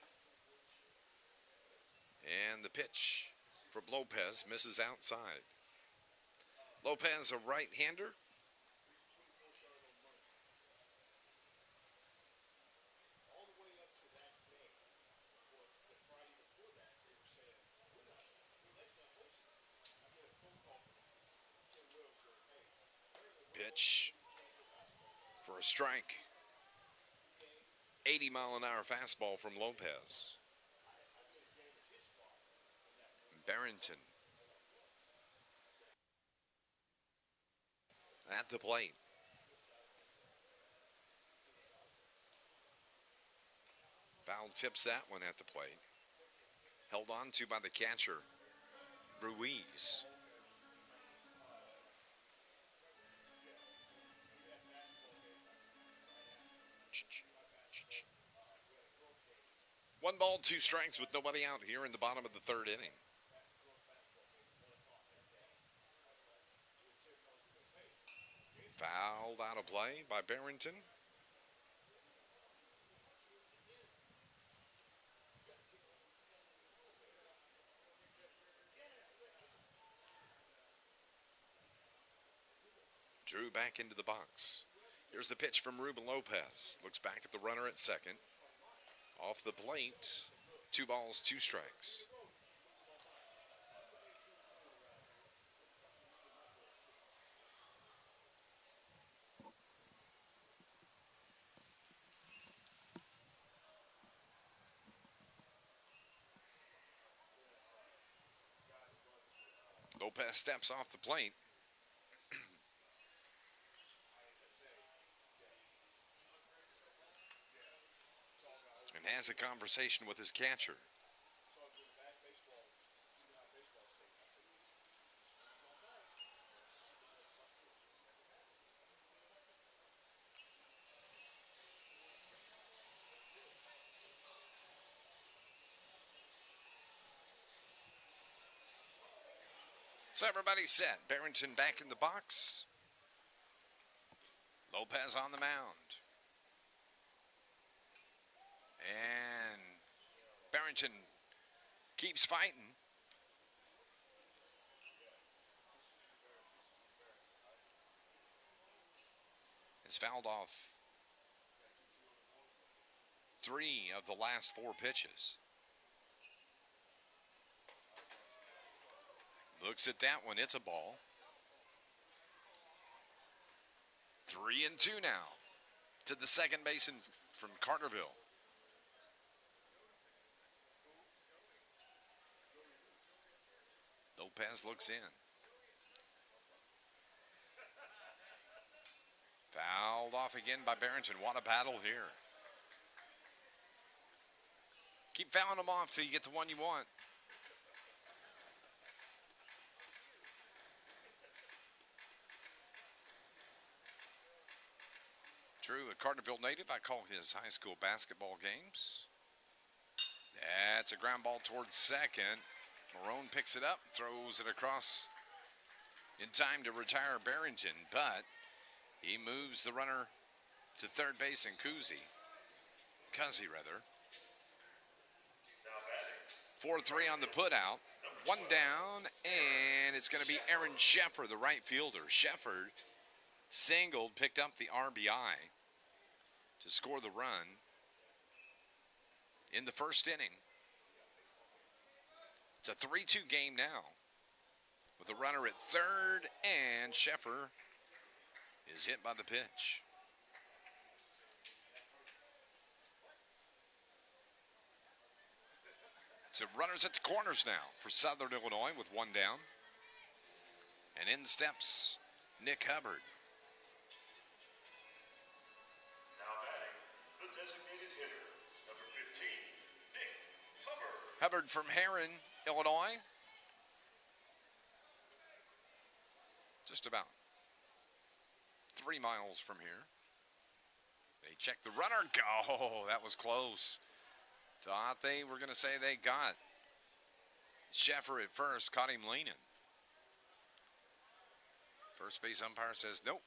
And the pitch for Lopez misses outside. Lopez, a right-hander. Pitch for a strike. 80-mile-an-hour fastball from Lopez. Barrington at the plate. Foul tips that one at the plate. Held on to by the catcher, Ruiz. One ball, 2 strikes with nobody out here in the bottom of the third inning. Fouled out of play by Barrington. Drew back into the box. Here's the pitch from Ruben Lopez. Looks back at the runner at second. Off the plate, 2 balls, 2 strikes. Lopez steps off the plate. And has a conversation with his catcher. So everybody's set. Barrington back in the box. Lopez on the mound. And Barrington keeps fighting. has fouled off 3 of the last 4 pitches. Looks at that one. It's a ball. 3-2 now to the second baseman from Carterville. Lopez looks in. Fouled off again by Barrington. What a battle here. Keep fouling them off till you get the one you want. True, a Carterville native. I call his high school basketball games. That's a ground ball towards second. Marone picks it up, throws it across in time to retire Barrington, but he moves the runner to third base and Cuzzi. 4-3 on the putout. 1 down, and it's going to be Aaron Sheffer, the right fielder. Sheffer singled, picked up the RBI to score the run in the first inning. It's a 3-2 game now with a runner at third, and Sheffer is hit by the pitch. So runners at the corners now for Southern Illinois with 1 down. And in steps Nick Hubbard. Now batting, the designated hitter, number 15, Nick Hubbard. Hubbard from Herrin, Illinois. Just about 3 miles from here. They check the runner. Oh, that was close. Thought they were going to say they got Sheffer at first, caught him leaning. First base umpire says nope.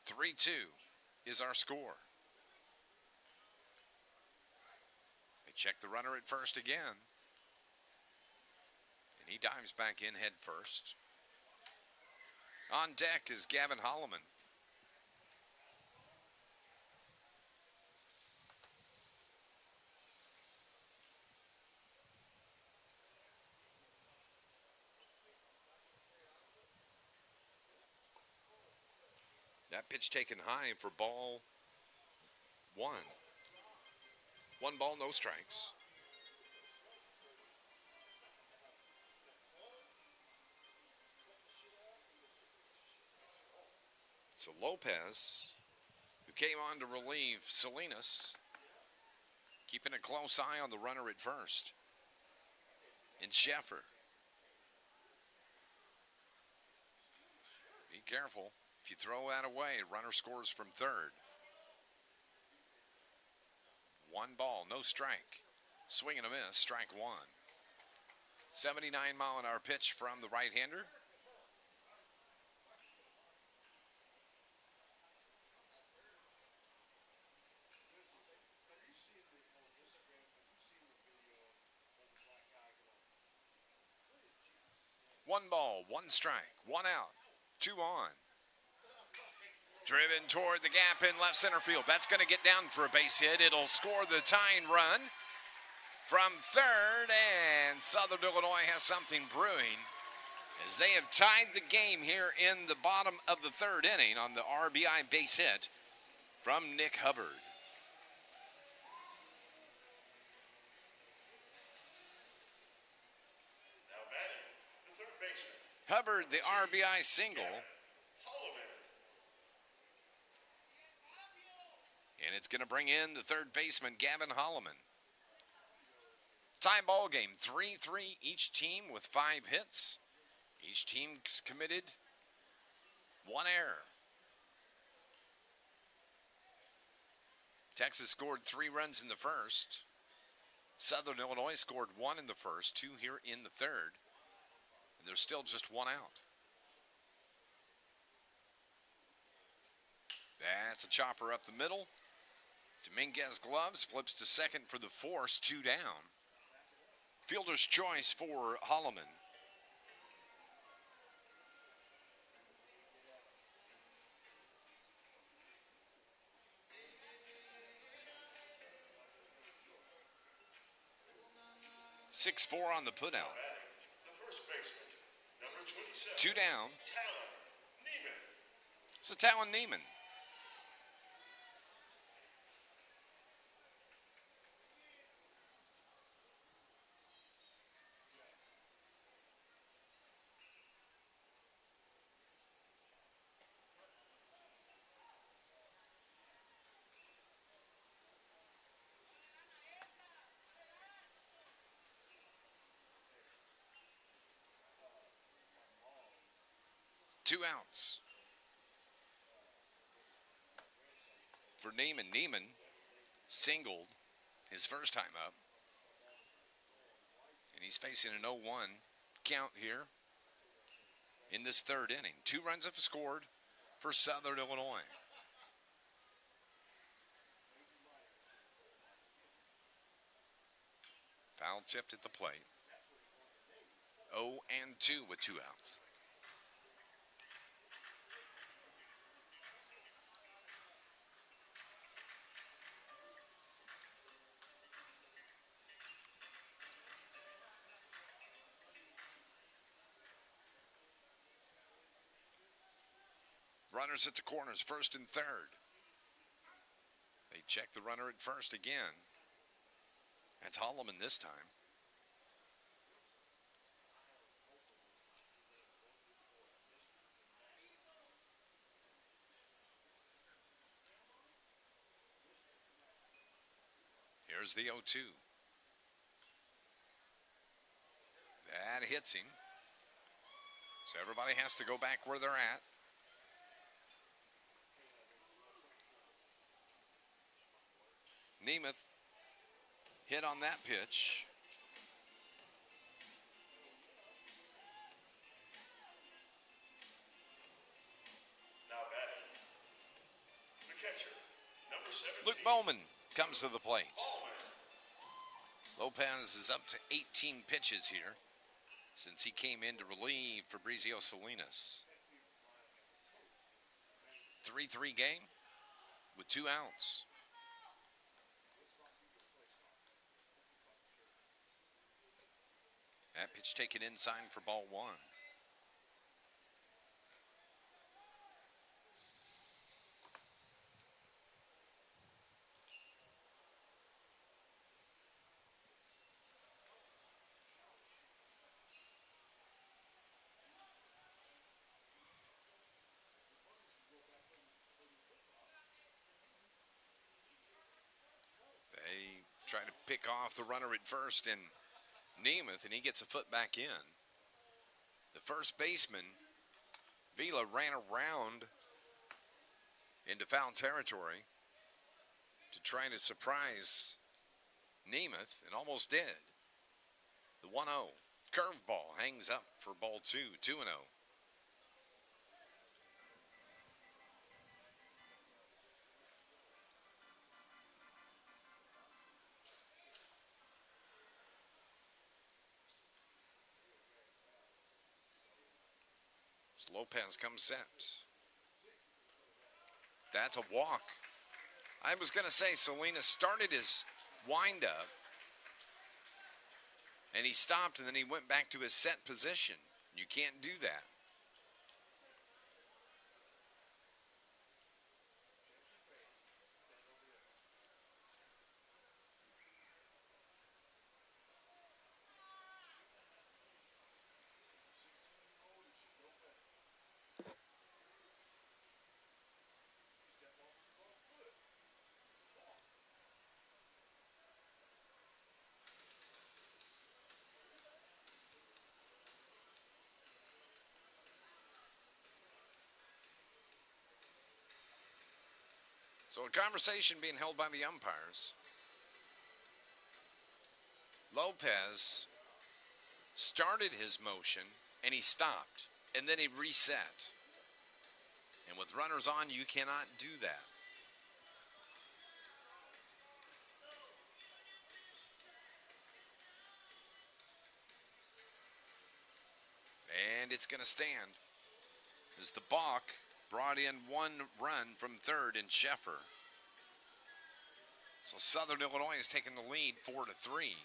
3-2 is our score. They check the runner at first again. And he dives back in head first. On deck is Gavin Holloman. That pitch taken high for ball 1. 1 ball, no strikes. So Lopez, who came on to relieve Salinas, keeping a close eye on the runner at first. And Sheffer. Be careful. If you throw that away, runner scores from third. 1 ball, no strike. Swing and a miss, strike 1. 79-mile-an-hour pitch from the right-hander. One ball, 1 strike, 1 out, 2 on. Driven toward the gap in left center field. That's going to get down for a base hit. It'll score the tying run from third, and Southern Illinois has something brewing as they have tied the game here in the bottom of the third inning on the RBI base hit from Nick Hubbard. Now batting, the third baseman. Hubbard, the RBI single. And it's going to bring in the third baseman, Gavin Holloman. Tie ball game, 3-3 each team with 5 hits. Each team's committed 1 error. Texas scored 3 runs in the first. Southern Illinois scored 1 in the first, 2 here in the third. And there's still just 1 out. That's a chopper up the middle. Dominguez gloves, flips to second for the force, 2 down. Fielder's choice for Holloman. 6-4 on the putout. Batting, the first baseman, number 27. 2 down. Talon Nemeth. So Talon Neiman. Two outs for Neiman. Neiman singled his first time up. And he's facing an 0-1 count here in this third inning. 2 runs have scored for Southern Illinois. Foul tipped at the plate. 0-2 with 2 outs. Runners at the corners, first and third. They check the runner at first again. That's Holloman this time. Here's the 0-2. That hits him. So everybody has to go back where they're at. Nemeth hit on that pitch. Now batting, the catcher, number 17. Luke Bowman comes to the plate. Bowman. Lopez is up to 18 pitches here since he came in to relieve Fabrizio Salinas. 3-3 game with 2 outs. That pitch taken inside for ball 1. They try to pick off the runner at first and Nemeth, and he gets a foot back in. The first baseman, Vila, ran around into foul territory to try to surprise Nemeth, and almost did. The 1-0 curveball hangs up for ball 2, 2-0. As Lopez comes set. That's a walk. I was going to say Salinas started his windup, and he stopped, and then he went back to his set position. You can't do that. So a conversation being held by the umpires. Lopez started his motion and he stopped and then he reset. And with runners on, you cannot do that. And it's going to stand as the balk brought in 1 run from third in Sheffer. So Southern Illinois has taken the lead 4-3.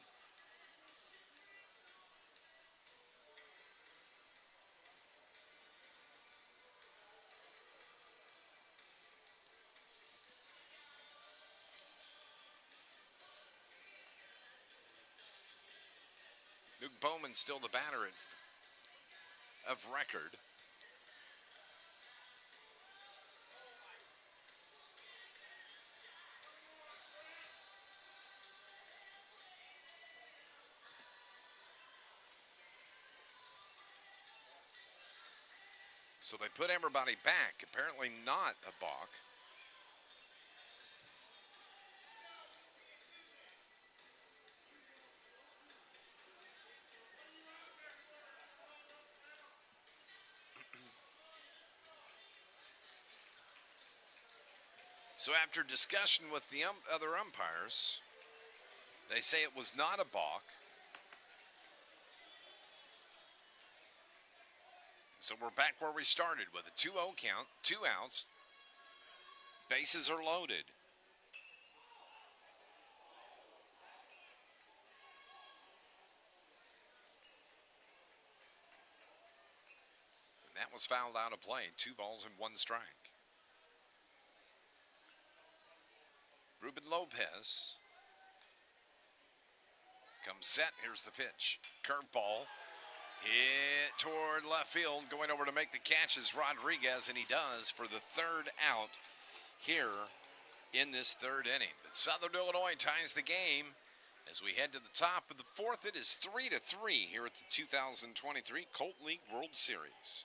Bowman still the batter of record. So they put everybody back. Apparently not a balk. So after discussion with the other umpires, they say it was not a balk. So we're back where we started with a 2-0 count, 2 outs. Bases are loaded. And that was fouled out of play. 2 balls and 1 strike. Ruben Lopez comes set. Here's the pitch. Curveball. Hit toward left field. Going over to make the catch is Rodriguez, and he does for the 3rd out here in this 3rd inning. But Southern Illinois ties the game as we head to the top of the 4th. It is 3-3 here at the 2023 Colt League World Series.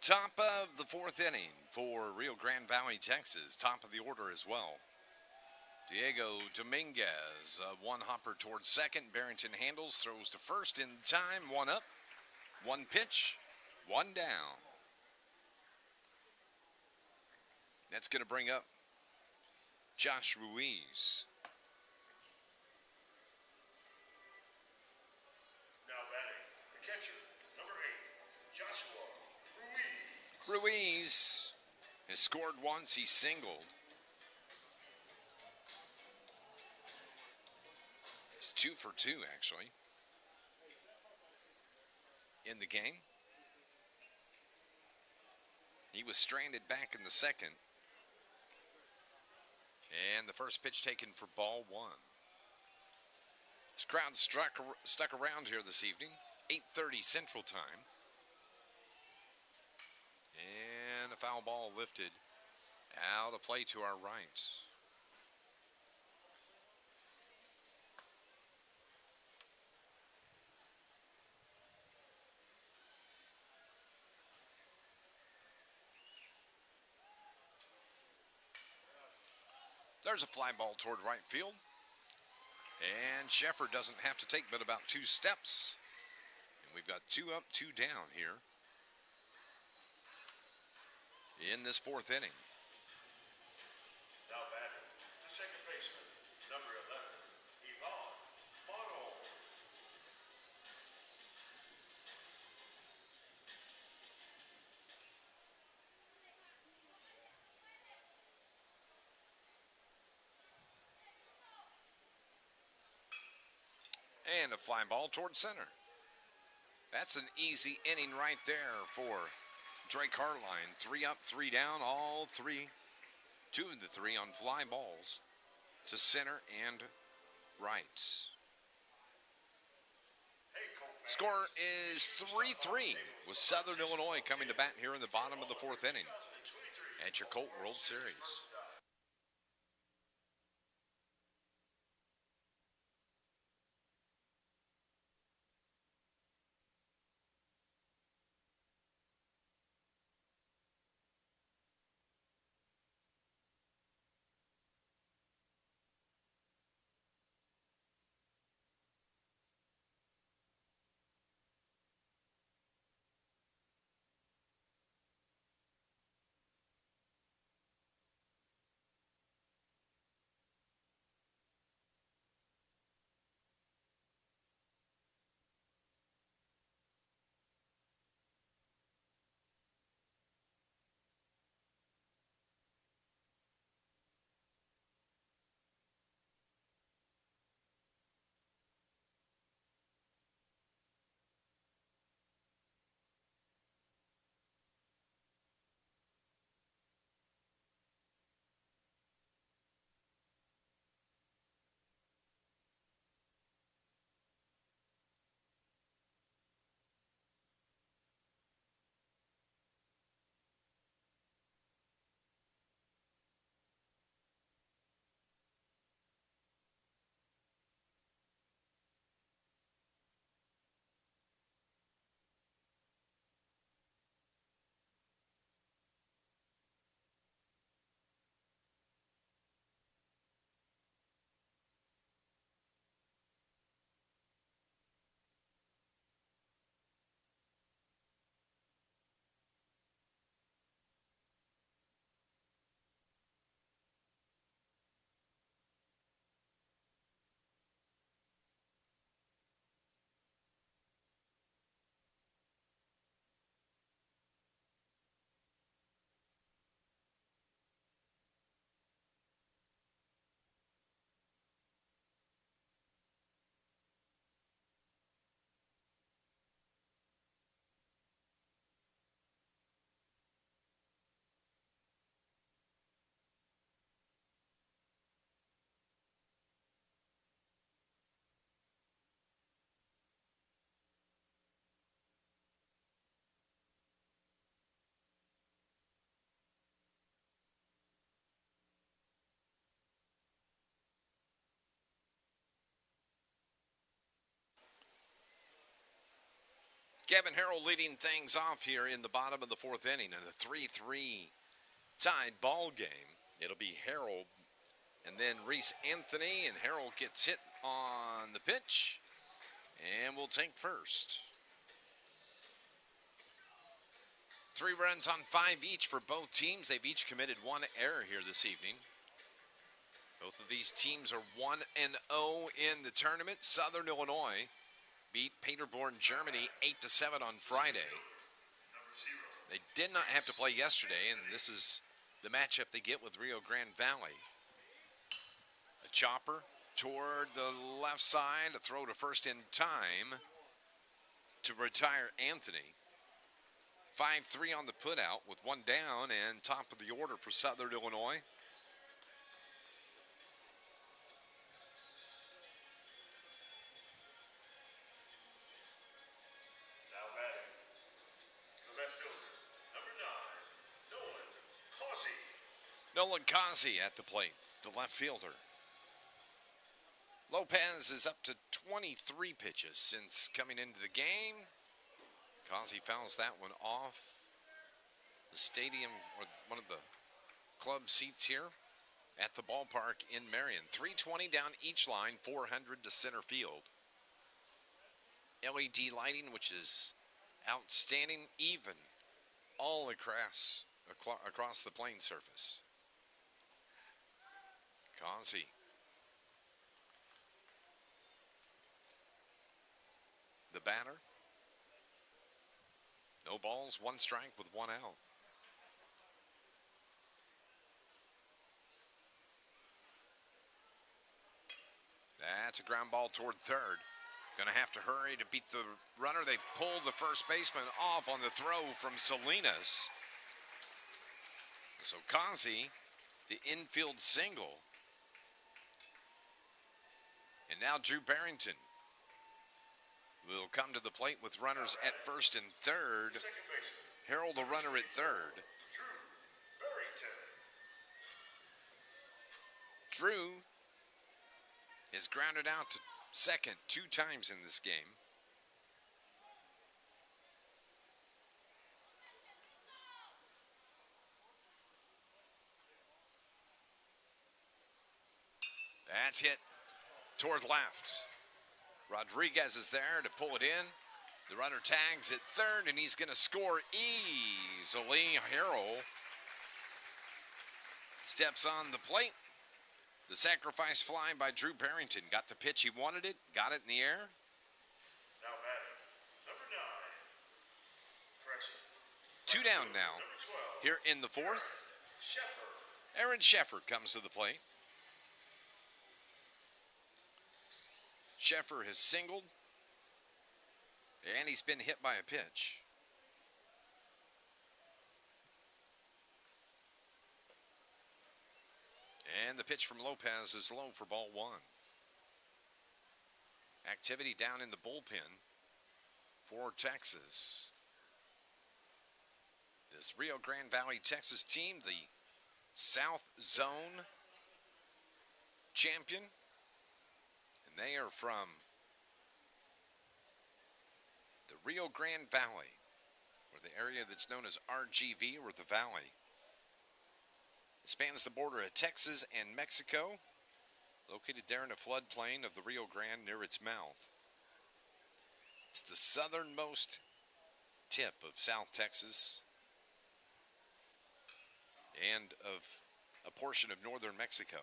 Top of the 4th inning for Rio Grande Valley, Texas. Top of the order as well. Diego Dominguez, one hopper towards second. Barrington handles, throws to first in time. 1 up, 1 pitch, 1 down. That's going to bring up Josh Ruiz. Now batting, the catcher, number 8, Joshua Ruiz. Ruiz has scored once. He singled. He's 2 for 2, actually, in the game. He was stranded back in the second. And the first pitch taken for ball 1. This crowd stuck around here this evening, 8:30 Central Time. And a foul ball lifted out of play to our right. There's a fly ball toward right field. And Sheffer doesn't have to take but about 2 steps. And we've got 2 up, 2 down here in this 4th inning. Now batting, the second baseman, number 11, Ivan Motto. And a fly ball toward center. That's an easy inning right there for Drake Hartline. 3 up, 3 down, all 3, 2 of the 3 on fly balls to center and right. Hey, Colt. Score is 3-3 with Southern Illinois coming to bat here in the bottom of the 4th inning at your Colt World Series. Kevin Harrell leading things off here in the bottom of the 4th inning in a 3-3 tied ball game. It'll be Harrell and then Reese Anthony, and Harrell gets hit on the pitch and will take first. 3 runs on 5 each for both teams. They've each committed 1 error here this evening. Both of these teams are 1-0 in the tournament. Southern Illinois beat Paderborn, Germany 8-7 on Friday. They did not have to play yesterday, and this is the matchup they get with Rio Grande Valley. A chopper toward the left side. A throw to first in time to retire Anthony. 5-3 on the putout with one down and top of the order for Southern Illinois. Now batting, the left fielder, number 9, Nolan Causey. Nolan Causey at the plate, the left fielder. Lopez is up to 23 pitches since coming into the game. Causey fouls that one off the stadium, or one of the club seats here at the ballpark in Marion. 320 down each line, 400 to center field. LED lighting, which is outstanding, even all across the playing surface. Causey. The batter. No balls, one strike with one out. That's a ground ball toward third. Going to have to hurry to beat the runner. They pull the first baseman off on the throw from Salinas. So Causey, the infield single. And now Drew Barrington will come to the plate with runners at first and third. Harold, the runner at third. Drew is grounded out to second 2 times in this game. That's hit toward left. Rodriguez is there to pull it in. The runner tags at third, and he's going to score easily. Harold steps on the plate. The sacrifice fly by Drew Barrington. Got the pitch, he wanted it, got it in the air. Now batting, number 9. Correction. 2 down now. Number 12. Here in the fourth, Shepard. Aaron Sheffer comes to the plate. Sheffer has singled, and he's been hit by a pitch. And the pitch from Lopez is low for ball 1. Activity down in the bullpen for Texas. This Rio Grande Valley, Texas team, the South Zone champion. And they are from the Rio Grande Valley, or the area that's known as RGV, or the Valley. It spans the border of Texas and Mexico, located there in a floodplain of the Rio Grande near its mouth. It's the southernmost tip of South Texas and of a portion of northern Mexico.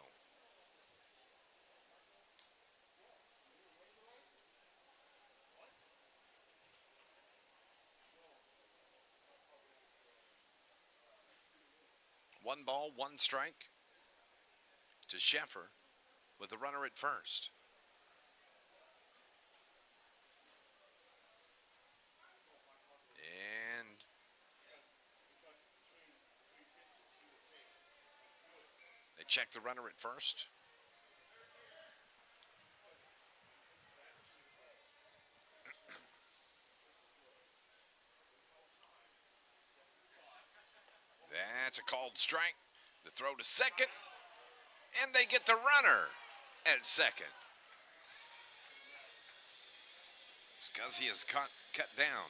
One ball, one strike to Sheffer with the runner at first. And they check the runner at first. That's a called strike. The throw to second. And they get the runner at second. Scuzzy is cut down,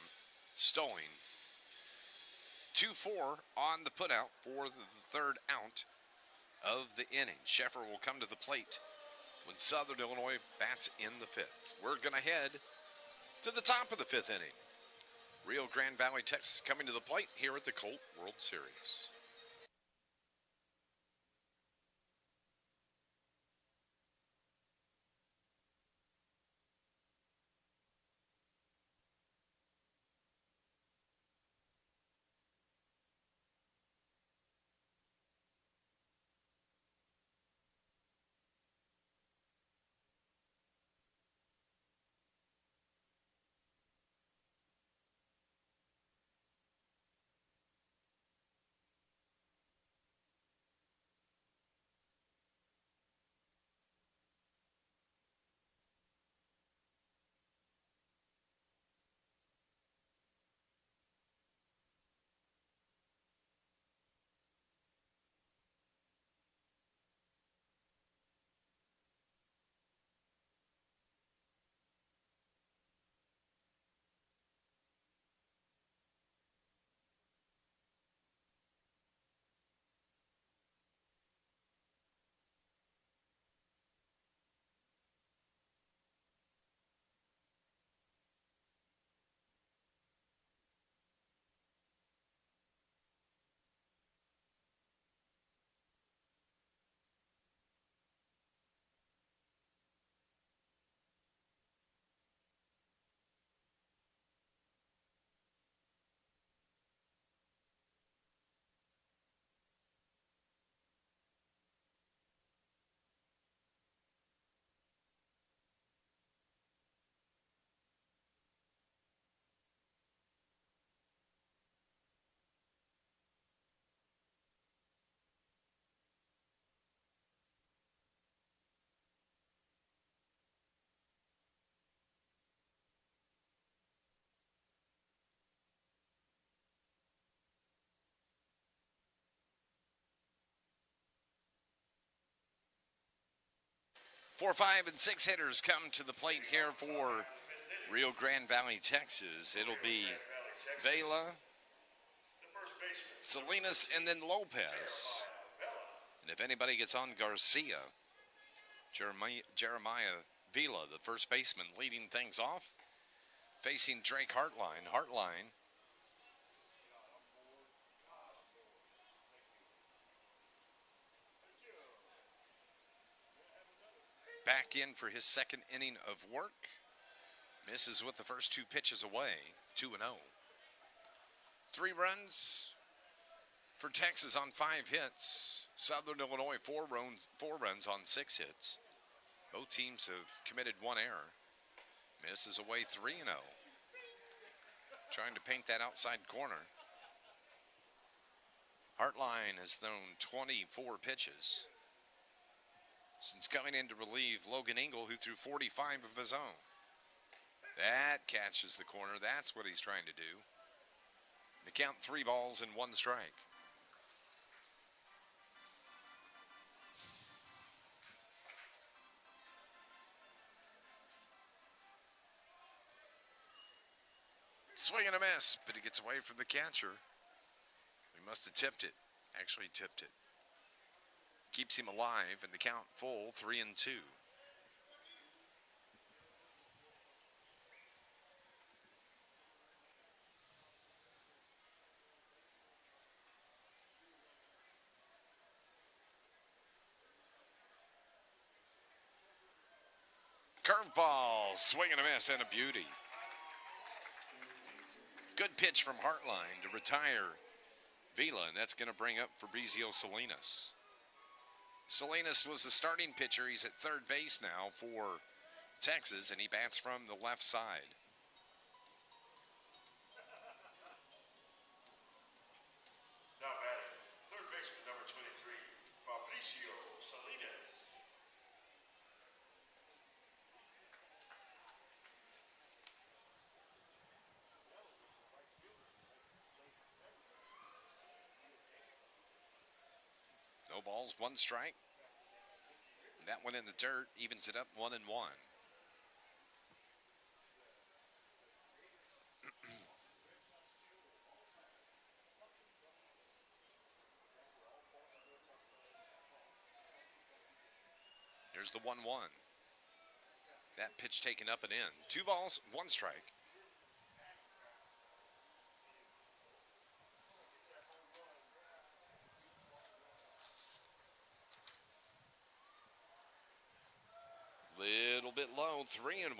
Stowing. 2-4 on the putout for the third out of the inning. Sheffer will come to the plate when Southern Illinois bats in the fifth. We're going to head to the top of the fifth inning. Rio Grande Valley, Texas coming to the plate here at the Colt World Series. 4, 5, and 6 hitters come to the plate here for Rio Grande Valley, Texas. It'll be Valley, Texas. Vela, The first baseman, Salinas, and then Lopez. Bella. And if anybody gets on, Garcia. Jeremiah Vila, the first baseman, leading things off, facing Drake Hartline. Hartline back in for his second inning of work. Misses with the first 2 pitches away, 2-0. 3 runs for Texas on 5 hits. Southern Illinois 4 runs on 6 hits. Both teams have committed 1 error. Misses away 3-0. Trying to paint that outside corner. Hartline has thrown 24 pitches since coming in to relieve Logan Engel, who threw 45 of his own. That catches the corner. That's what he's trying to do. The count 3 balls and 1 strike. Swing and a miss, but he gets away from the catcher. He must have tipped it. Actually tipped it. Keeps him alive, and the count full, 3-2. Curveball, swing and a miss, and a beauty. Good pitch from Hartline to retire Vila, and that's going to bring up Fabrizio Salinas. Salinas was the starting pitcher. He's at third base now for Texas, and he bats from the left side. Now batting, third baseman, number 23, Fabrizio Salinas. No balls, 1 strike. That one in the dirt evens it up 1-1. Here's the 1-1. That pitch taken up and in. 2 balls, 1 strike. Little bit low, 3-1.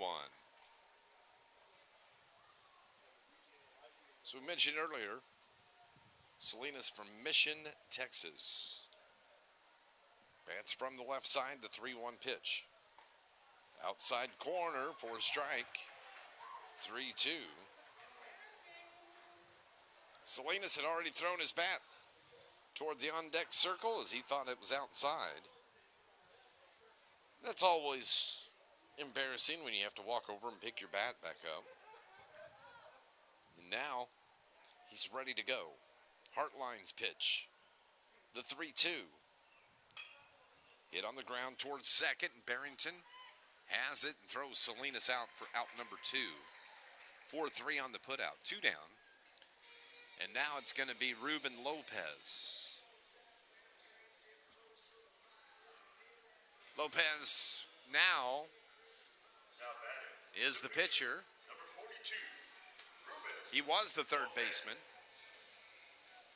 So we mentioned earlier, Salinas from Mission, Texas. Bats from the left side, the 3-1 pitch. Outside corner for a strike, 3-2. Salinas had already thrown his bat toward the on-deck circle as he thought it was outside. That's always embarrassing when you have to walk over and pick your bat back up. And now he's ready to go. Hartline's pitch. The 3-2. Hit on the ground towards second, and Barrington has it and throws Salinas out for out number 2. 4-3 on the putout. 2 down. And now it's going to be Ruben Lopez. Lopez now is the pitcher. Number 42, Ruben. He was the third baseman,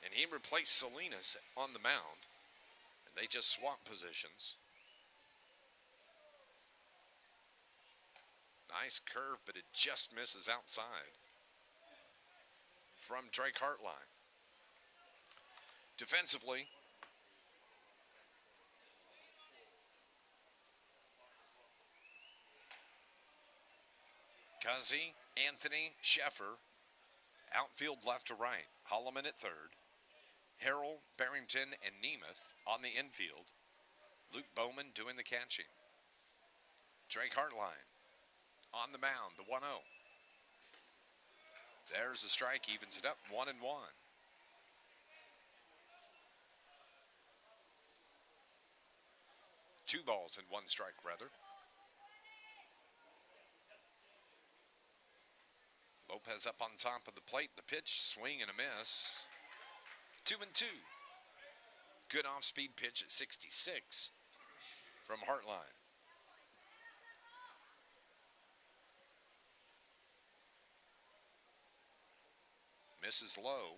and he replaced Salinas on the mound, and they just swapped positions. Nice curve, but it just misses outside from Drake Hartline. Defensively, Cuzzy, Anthony, Sheffer, outfield left to right. Holloman at third. Harrell, Barrington, and Nemeth on the infield. Luke Bowman doing the catching. Drake Hartline on the mound, the 1-0. There's the strike, evens it up, 1-1. 2 balls and 1 strike, rather. Lopez up on top of the plate. The pitch, swing and a miss. 2-2. Good off-speed pitch at 66 from Hartline. Misses low.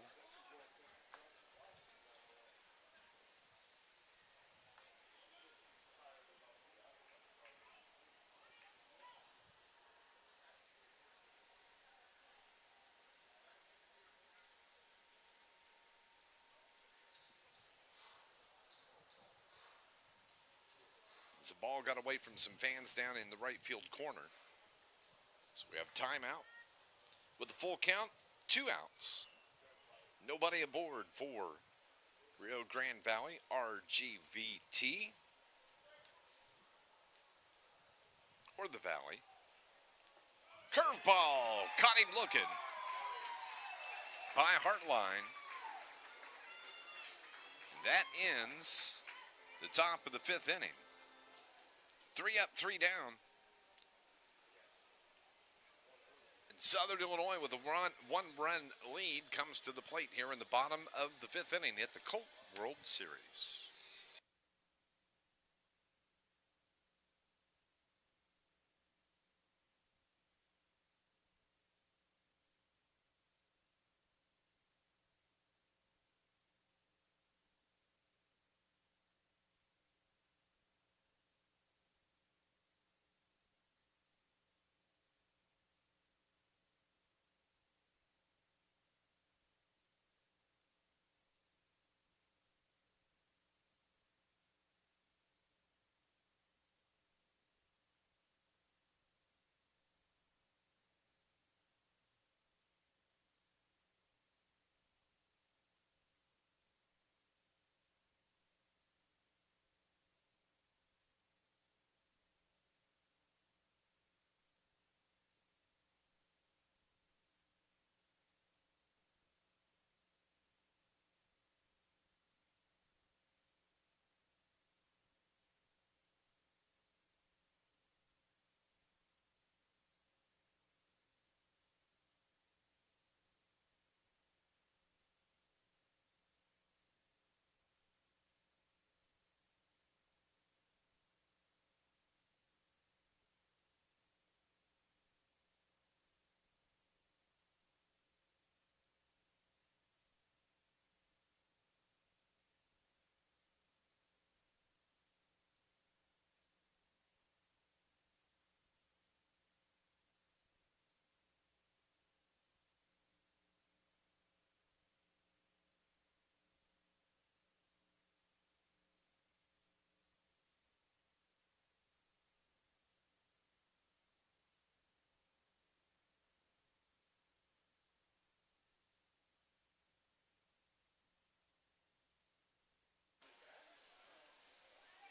As the ball got away from some fans down in the right field corner. So we have timeout. With a full count, 2 outs. Nobody aboard for Rio Grande Valley, RGVT, or the Valley. Curveball, caught him looking by Hartline. That ends the top of the 5th inning. 3 up, 3 down. And Southern Illinois with a 1-run lead comes to the plate here in the bottom of the 5th inning at the Colt World Series.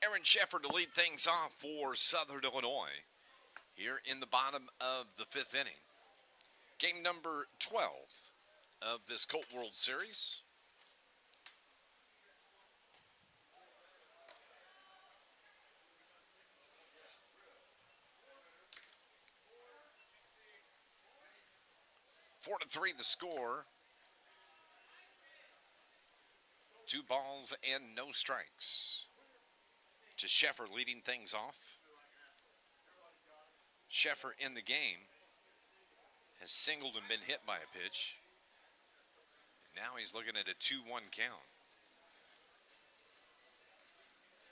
Aaron Sheffer to lead things off for Southern Illinois here in the bottom of the 5th inning. Game number 12 of this Colt World Series. Four to 3 the score. 2 balls and no strikes to Sheffer leading things off. Sheffer in the game has singled and been hit by a pitch. Now he's looking at a 2-1 count.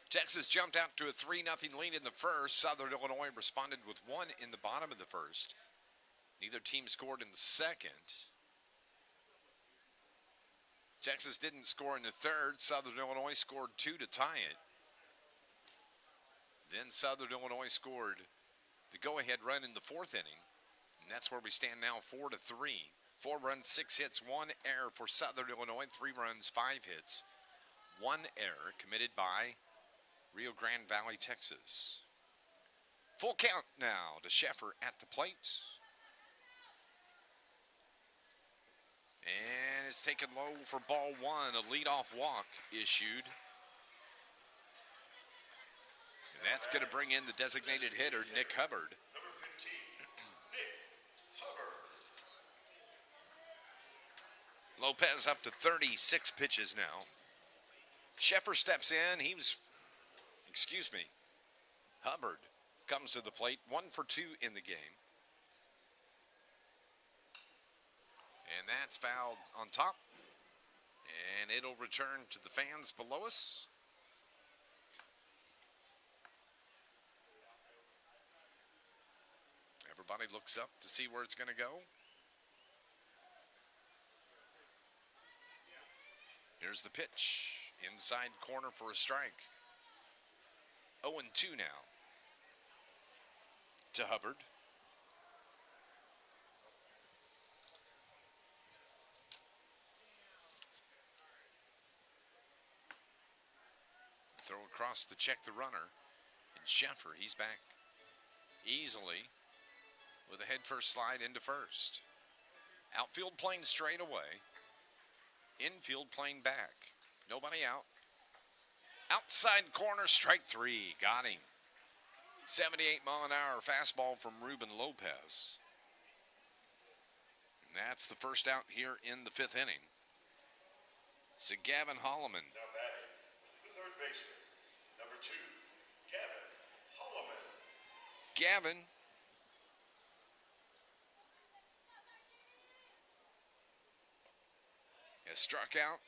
Texas jumped out to a 3-0 lead in the first. Southern Illinois responded with 1 in the bottom of the first. Neither team scored in the second. Texas didn't score in the third. Southern Illinois scored 2 to tie it. Then Southern Illinois scored the go-ahead run in the 4th inning. And that's where we stand now, 4 to 3. 4 runs, 6 hits, 1 error for Southern Illinois. 3 runs, 5 hits, 1 error committed by Rio Grande Valley, Texas. Full count now to Sheffer at the plate. And it's taken low for ball 1. A leadoff walk issued. And that's going to bring in the designated hitter, Nick Hubbard. Number 15, Nick Hubbard. Lopez up to 36 pitches now. Sheffer steps in. Hubbard comes to the plate, 1 for 2 in the game. And that's fouled on top. And it'll return to the fans below us. Everybody looks up to see where it's going to go. Here's the pitch. Inside corner for a strike. 0-2 now to Hubbard. Throw across to check the runner. And Sheffer, he's back easily with a head first slide into first. Outfield playing straight away. Infield playing back. Nobody out. Outside corner, strike 3. Got him. 78-mile-an-hour fastball from Ruben Lopez. And that's the first out here in the 5th inning. So Gavin Holloman. Now batting, the third baseman, number 2, Gavin Holloman. Gavin has struck out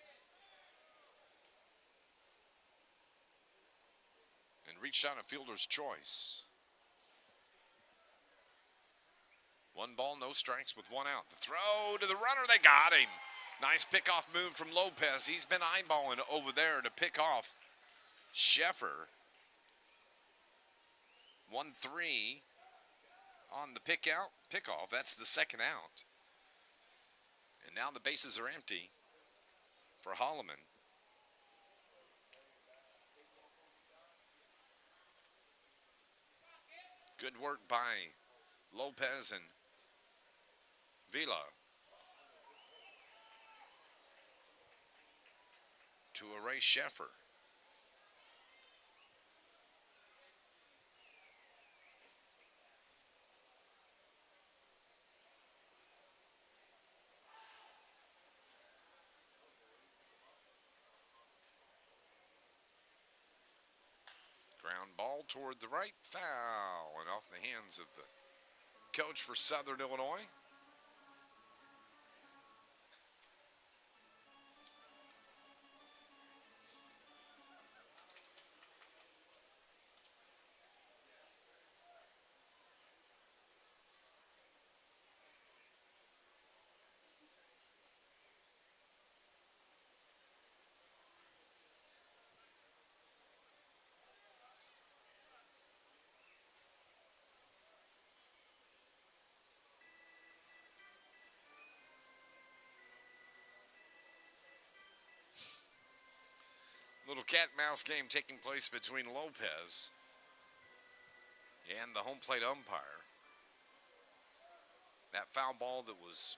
and reached on a fielder's choice. 1 ball, no strikes with 1 out. The throw to the runner, they got him. Nice pickoff move from Lopez. He's been eyeballing over there to pick off Sheffer. 1-3 on the pickoff. That's the second out. And now the bases are empty for Holloman. Good work by Lopez and Vila to erase Sheffer. Ground ball toward the right, foul, and off the hands of the coach for Southern Illinois. Little cat and mouse game taking place between Lopez and the home plate umpire. That foul ball that was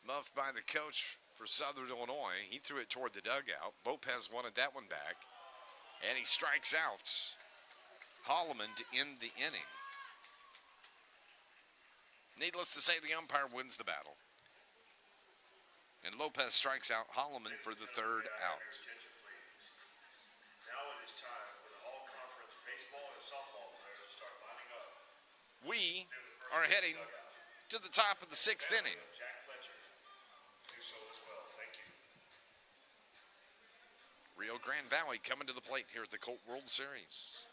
muffed by the coach for Southern Illinois, he threw it toward the dugout. Lopez wanted that one back, and he strikes out Holloman to end the inning. Needless to say, the umpire wins the battle. And Lopez strikes out Holloman for the third out. Now it is time for the all-conference baseball and softball players to start lining up. We are heading to the top of the 6th inning. Jack Fletcher, do so as well. Thank you. Rio Grande Valley coming to the plate here at the Colt World Series.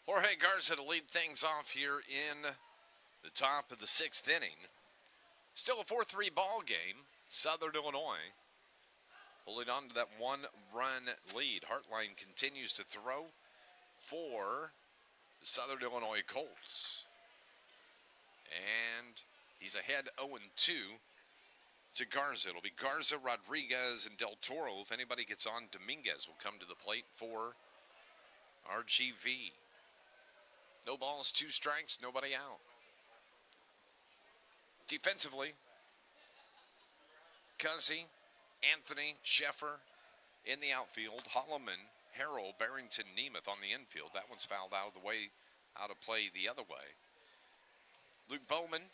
Jorge Garza to lead things off here in the top of the sixth inning. Still a 4-3 ball game. Southern Illinois holding on to that one-run lead. Hartline continues to throw for the Southern Illinois Colts. And he's ahead 0-2 to Garza. It'll be Garza, Rodriguez, and Del Toro. If anybody gets on, Dominguez will come to the plate for RGV. No balls, 2 strikes, nobody out. Defensively, Cuzzy, Anthony, Sheffer in the outfield. Holloman, Harrell, Barrington, Nemeth on the infield. That one's fouled out of the way, out of play the other way. Luke Bowman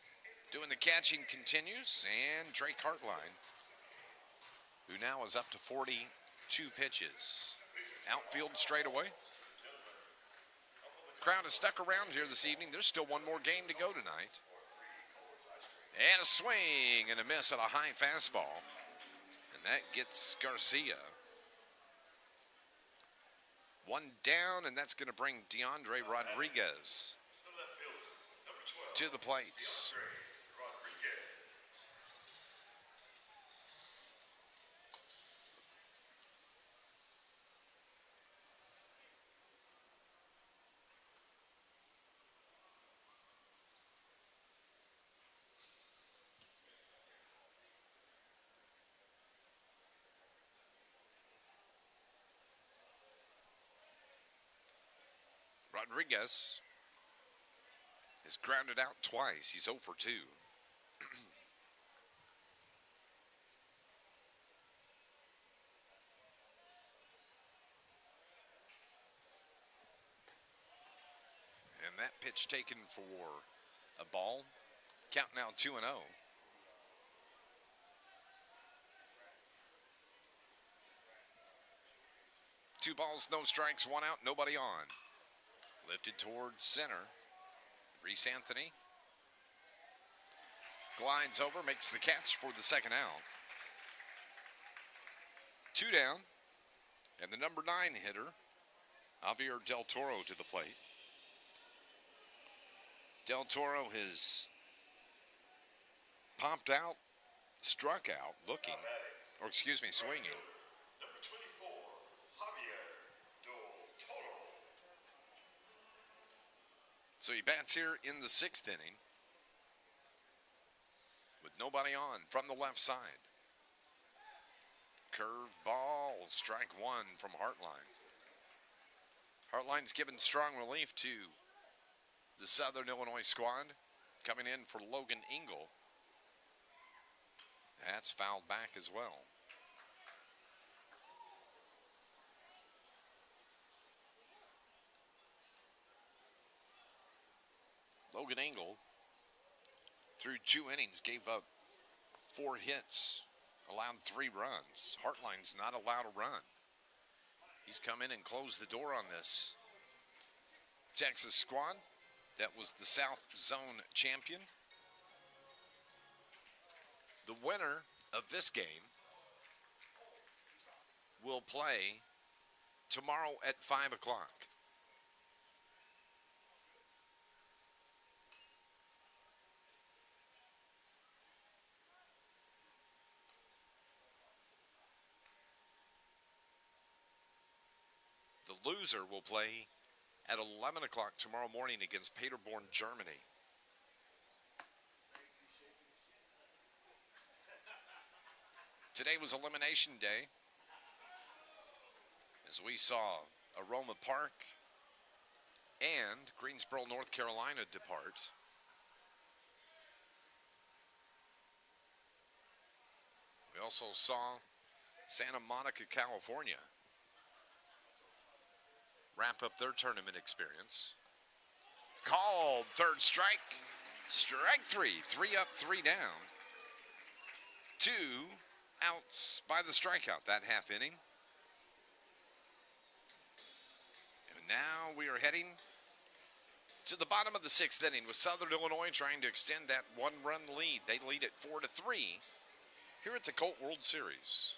doing the catching continues, and Drake Hartline, who now is up to 42 pitches. Outfield straightaway. Crowd is stuck around here this evening. There's still one more game to go tonight. And a swing and a miss on a high fastball. And that gets Garcia. One down, and that's going to bring DeAndre Rodriguez to the plates. Rodriguez is grounded out twice. He's 0 for 2. And that pitch taken for a ball. Count now 2-0. 2 balls, no strikes, 1 out, nobody on. Lifted towards center. Reese Anthony glides over, makes the catch for the second out. 2 down. And the number 9 hitter, Javier Del Toro, to the plate. Del Toro has popped out, struck out, looking, or excuse me, swinging. Number 24, Javier Del Toro. So he bats here in the 6th inning with nobody on from the left side. Curve ball, strike 1 from Hartline. Hartline's given strong relief to the Southern Illinois squad. Coming in for Logan Engel. That's fouled back as well. Logan Engel, through 2 innings, gave up 4 hits, allowed 3 runs. Hartline's not allowed a run. He's come in and closed the door on this Texas squad that was the South Zone champion. The winner of this game will play tomorrow at 5 o'clock. The loser will play at 11 o'clock tomorrow morning against Paderborn, Germany. Today was elimination day, as we saw Aroma Park and Greensboro, North Carolina depart. We also saw Santa Monica, California wrap up their tournament experience. Called, third strike. Strike 3. 3 up, 3 down. 2 outs by the strikeout that half inning. And now we are heading to the bottom of the 6th inning with Southern Illinois trying to extend that 1-run lead. They lead at 4-3 here at the Colt World Series.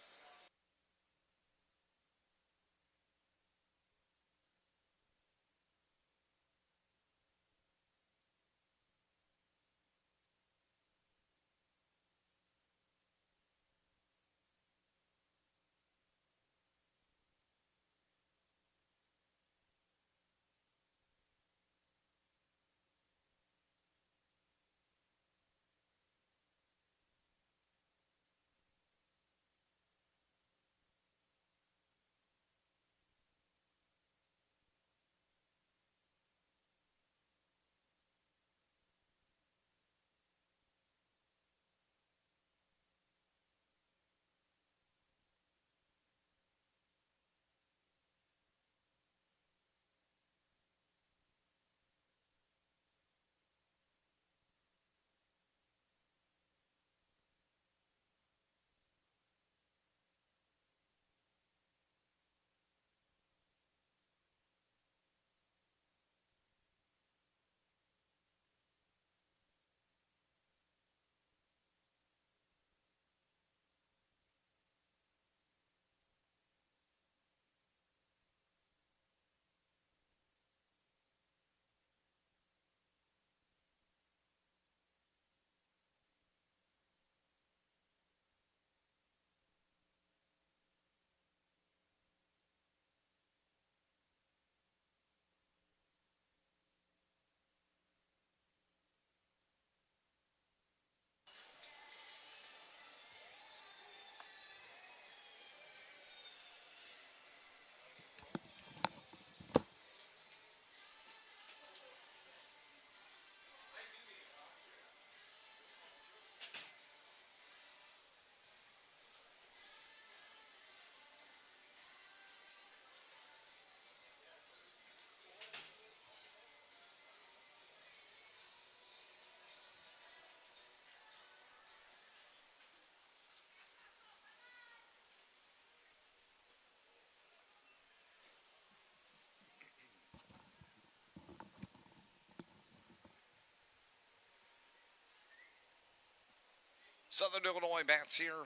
Southern Illinois bats here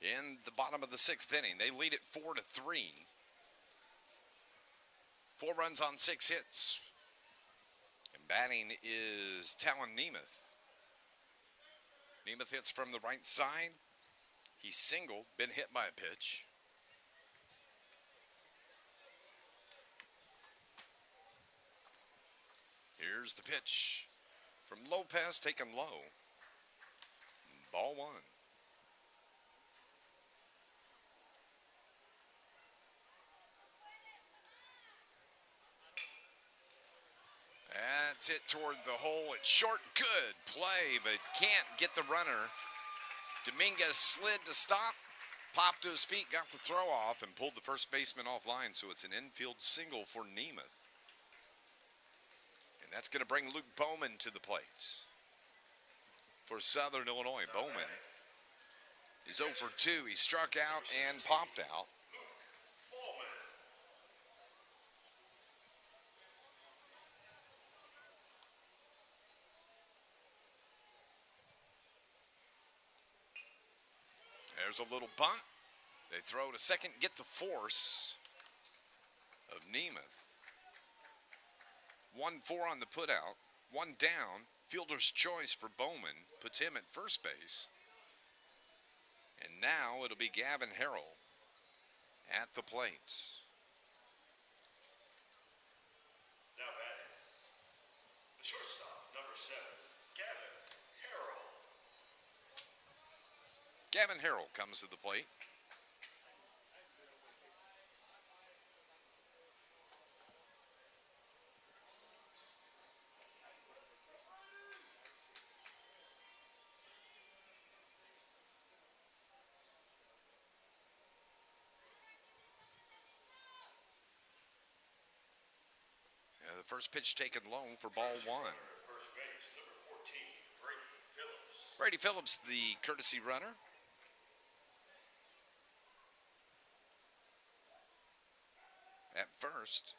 in the bottom of the sixth inning. They lead it 4-3. 4 runs on 6 hits. And batting is Talon Nemeth. Nemeth hits from the right side. He's singled, been hit by a pitch. Here's the pitch from Lopez, taken low. Ball 1. That's it toward the hole. It's short, good play, but can't get the runner. Dominguez slid to stop, popped to his feet, got the throw off, and pulled the first baseman offline, so it's an infield single for Nemeth. And that's going to bring Luke Bowman to the plate. For Southern Illinois, Bowman is 0 for 2. He struck out and popped out. There's a little bunt. They throw to second, get the force of Nemeth. 1-4 on the putout. 1 down. Fielder's choice for Bowman puts him at first base. And now it'll be Gavin Harrell at the plate. Now batting, the shortstop, number 7, Gavin Harrell. Gavin Harrell comes to the plate. The first pitch taken low for ball 1. First base, number 14, Brady Phillips. Brady Phillips, the courtesy runner. At first.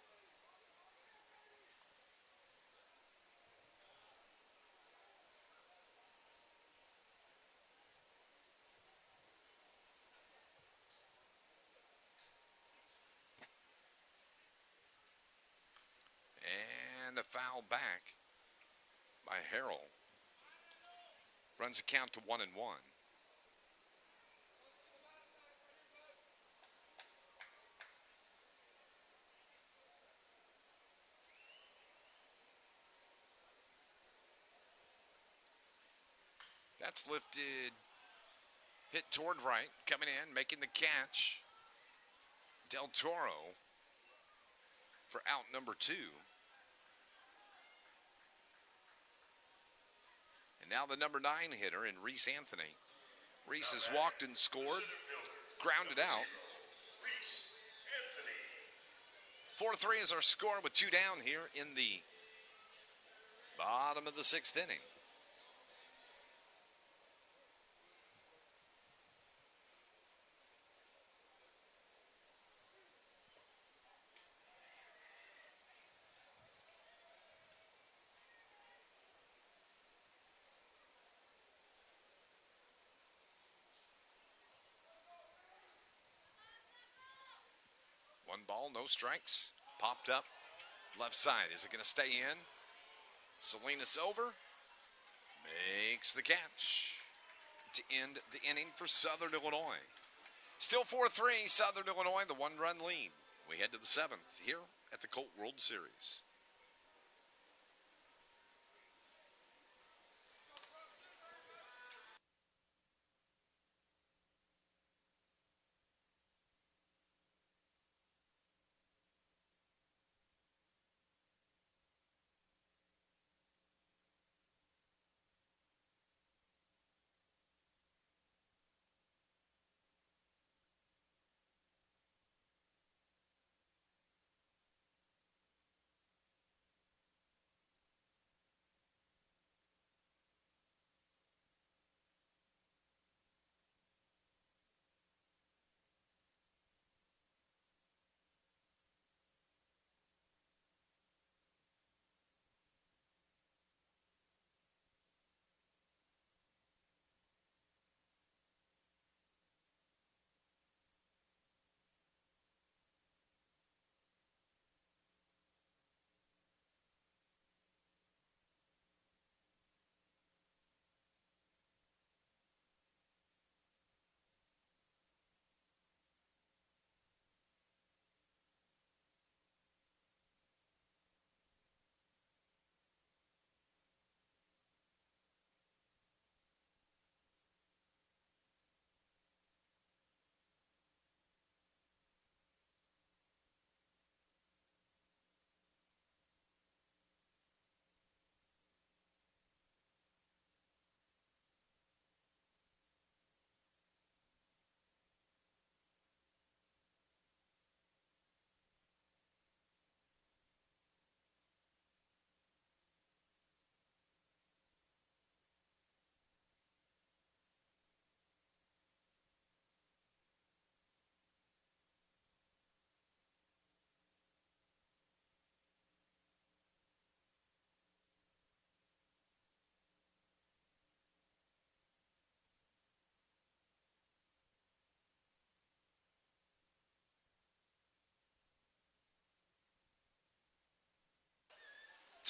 And a foul back by Harrell. Runs the count to 1-1. That's lifted, hit toward right, coming in, making the catch. Del Toro for out number 2. And now the number 9 hitter in Reese Anthony. Reese has walked and scored, grounded out. Reese Anthony. 4-3 is our score with 2 down here in the bottom of the 6th inning. One ball, no strikes. Popped up left side. Is it going to stay in? Salinas over. Makes the catch to end the inning for Southern Illinois. Still 4-3, Southern Illinois, the 1-run lead. We head to the 7th here at the Colt World Series.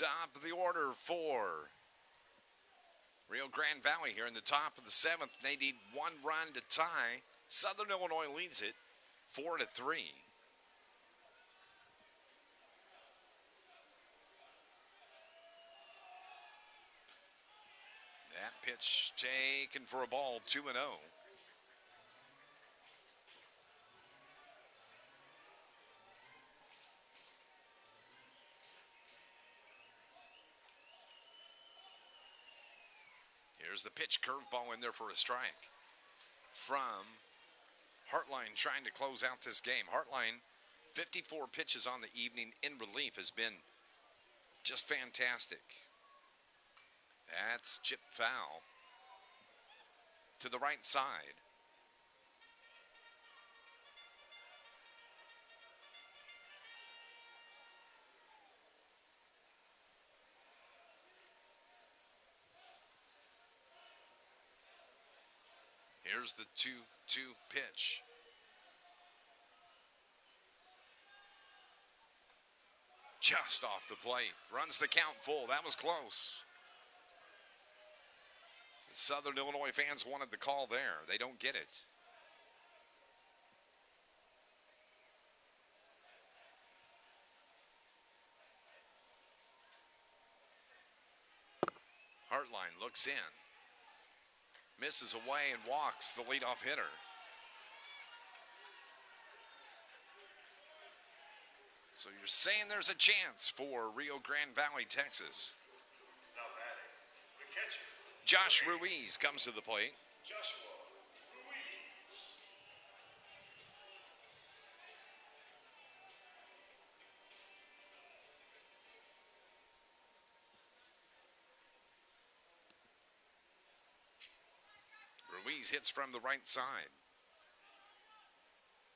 Top of the order for Rio Grande Valley here in the top of the 7th. They need one run to tie. Southern Illinois leads it 4-3. That pitch taken for a ball, 2-0. Here's the pitch, curveball in there for a strike from Hartline, trying to close out this game. Hartline, 54 pitches on the evening in relief, has been just fantastic. That's chip foul to the right side. Here's the 2-2 pitch. Just off the plate. Runs the count full. That was close. The Southern Illinois fans wanted the call there. They don't get it. Hartline looks in. Misses away and walks the leadoff hitter. So you're saying there's a chance for Rio Grande Valley, Texas. Now batting, the catcher, Josh Ruiz comes to the plate. Joshua Ruiz. Ruiz hits from the right side.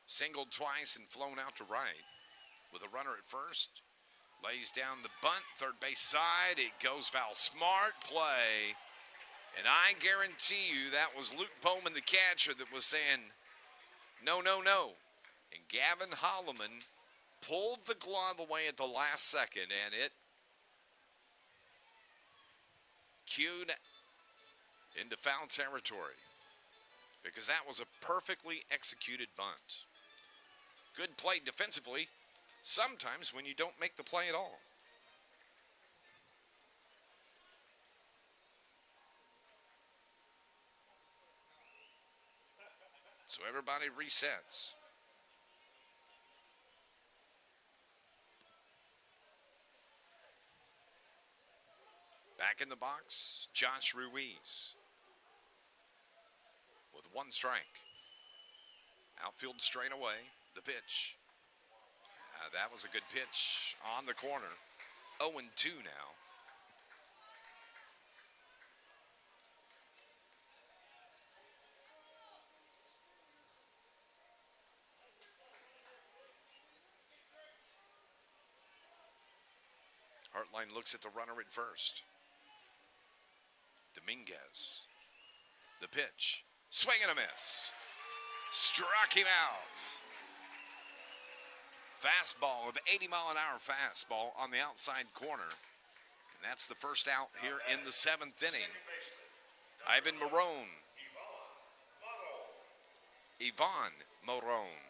Singled twice and flown out to right. With a runner at first. Lays down the bunt, third base side. It goes foul. Smart play. And I guarantee you that was Luke Bowman, the catcher, that was saying, no, no, no. And Gavin Holloman pulled the glove away at the last second, and it cued into foul territory. Because that was a perfectly executed bunt. Good play defensively. Sometimes when you don't make the play at all. So everybody resets. Back in the box, Josh Ruiz. With one strike. Outfield straight away, the pitch. That was a good pitch on the corner. 0-2 now. Hartline looks at the runner at first. Dominguez. The pitch. Swing and a miss. Struck him out. Fastball of 80-mile-an-hour fastball on the outside corner. And that's the first out here in the 7th inning. Ivan Marone. Ivan Marone.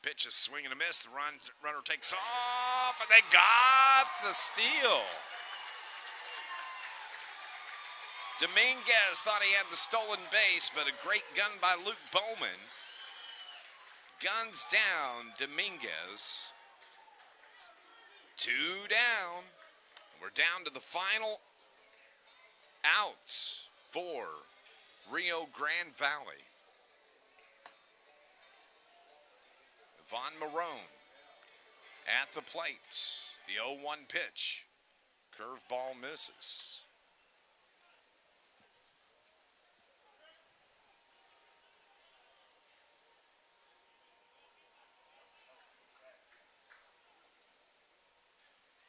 Pitch is swing and a miss. The runner takes off, and they got the steal. Dominguez thought he had the stolen base, but a great gun by Luke Bowman. Guns down Dominguez. 2 down. We're down to the final outs for Rio Grande Valley. Von Marone at the plate. The 0-1 pitch. Curveball misses.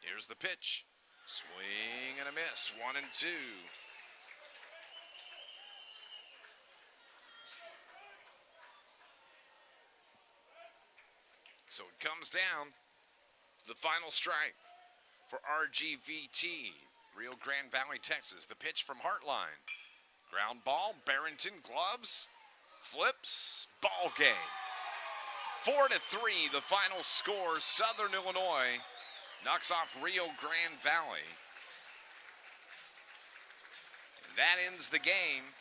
Here's the pitch. Swing and a miss, 1-2. So it comes down to the final strike for RGVT, Rio Grande Valley, Texas. The pitch from Heartline. Ground ball, Barrington gloves, flips, ball game. 4-3, the final score. Southern Illinois knocks off Rio Grande Valley. And that ends the game.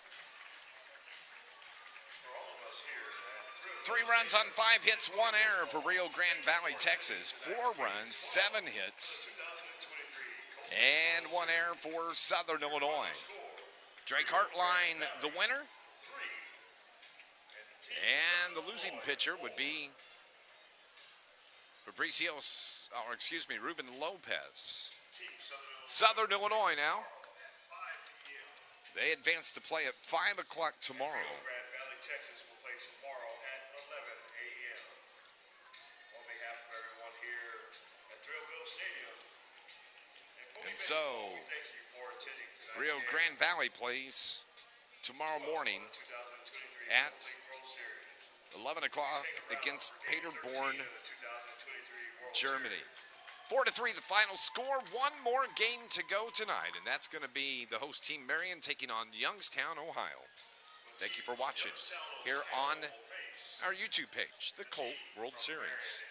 3 runs on 5 hits, 1 error for Rio Grande Valley, Texas. 4 runs, 7 hits, and 1 error for Southern Illinois. Drake Hartline, the winner. And the losing pitcher would be Ruben Lopez. Southern Illinois now. They advance to play at 5 o'clock tomorrow. Grande Valley, Texas will play tomorrow at 11 a.m. On behalf of everyone here at Thrillville Stadium. And so, we thank you for attending tonight's Rio game. Grande Valley plays tomorrow morning The 2023 at World Series. 11 o'clock against Paderborn, 13 of the 2023 World Germany. Series. 4-3 the final score. One more game to go tonight, and that's going to be the host team Marion taking on Youngstown, Ohio. Thank you for watching here on our YouTube page, the Colt World Series.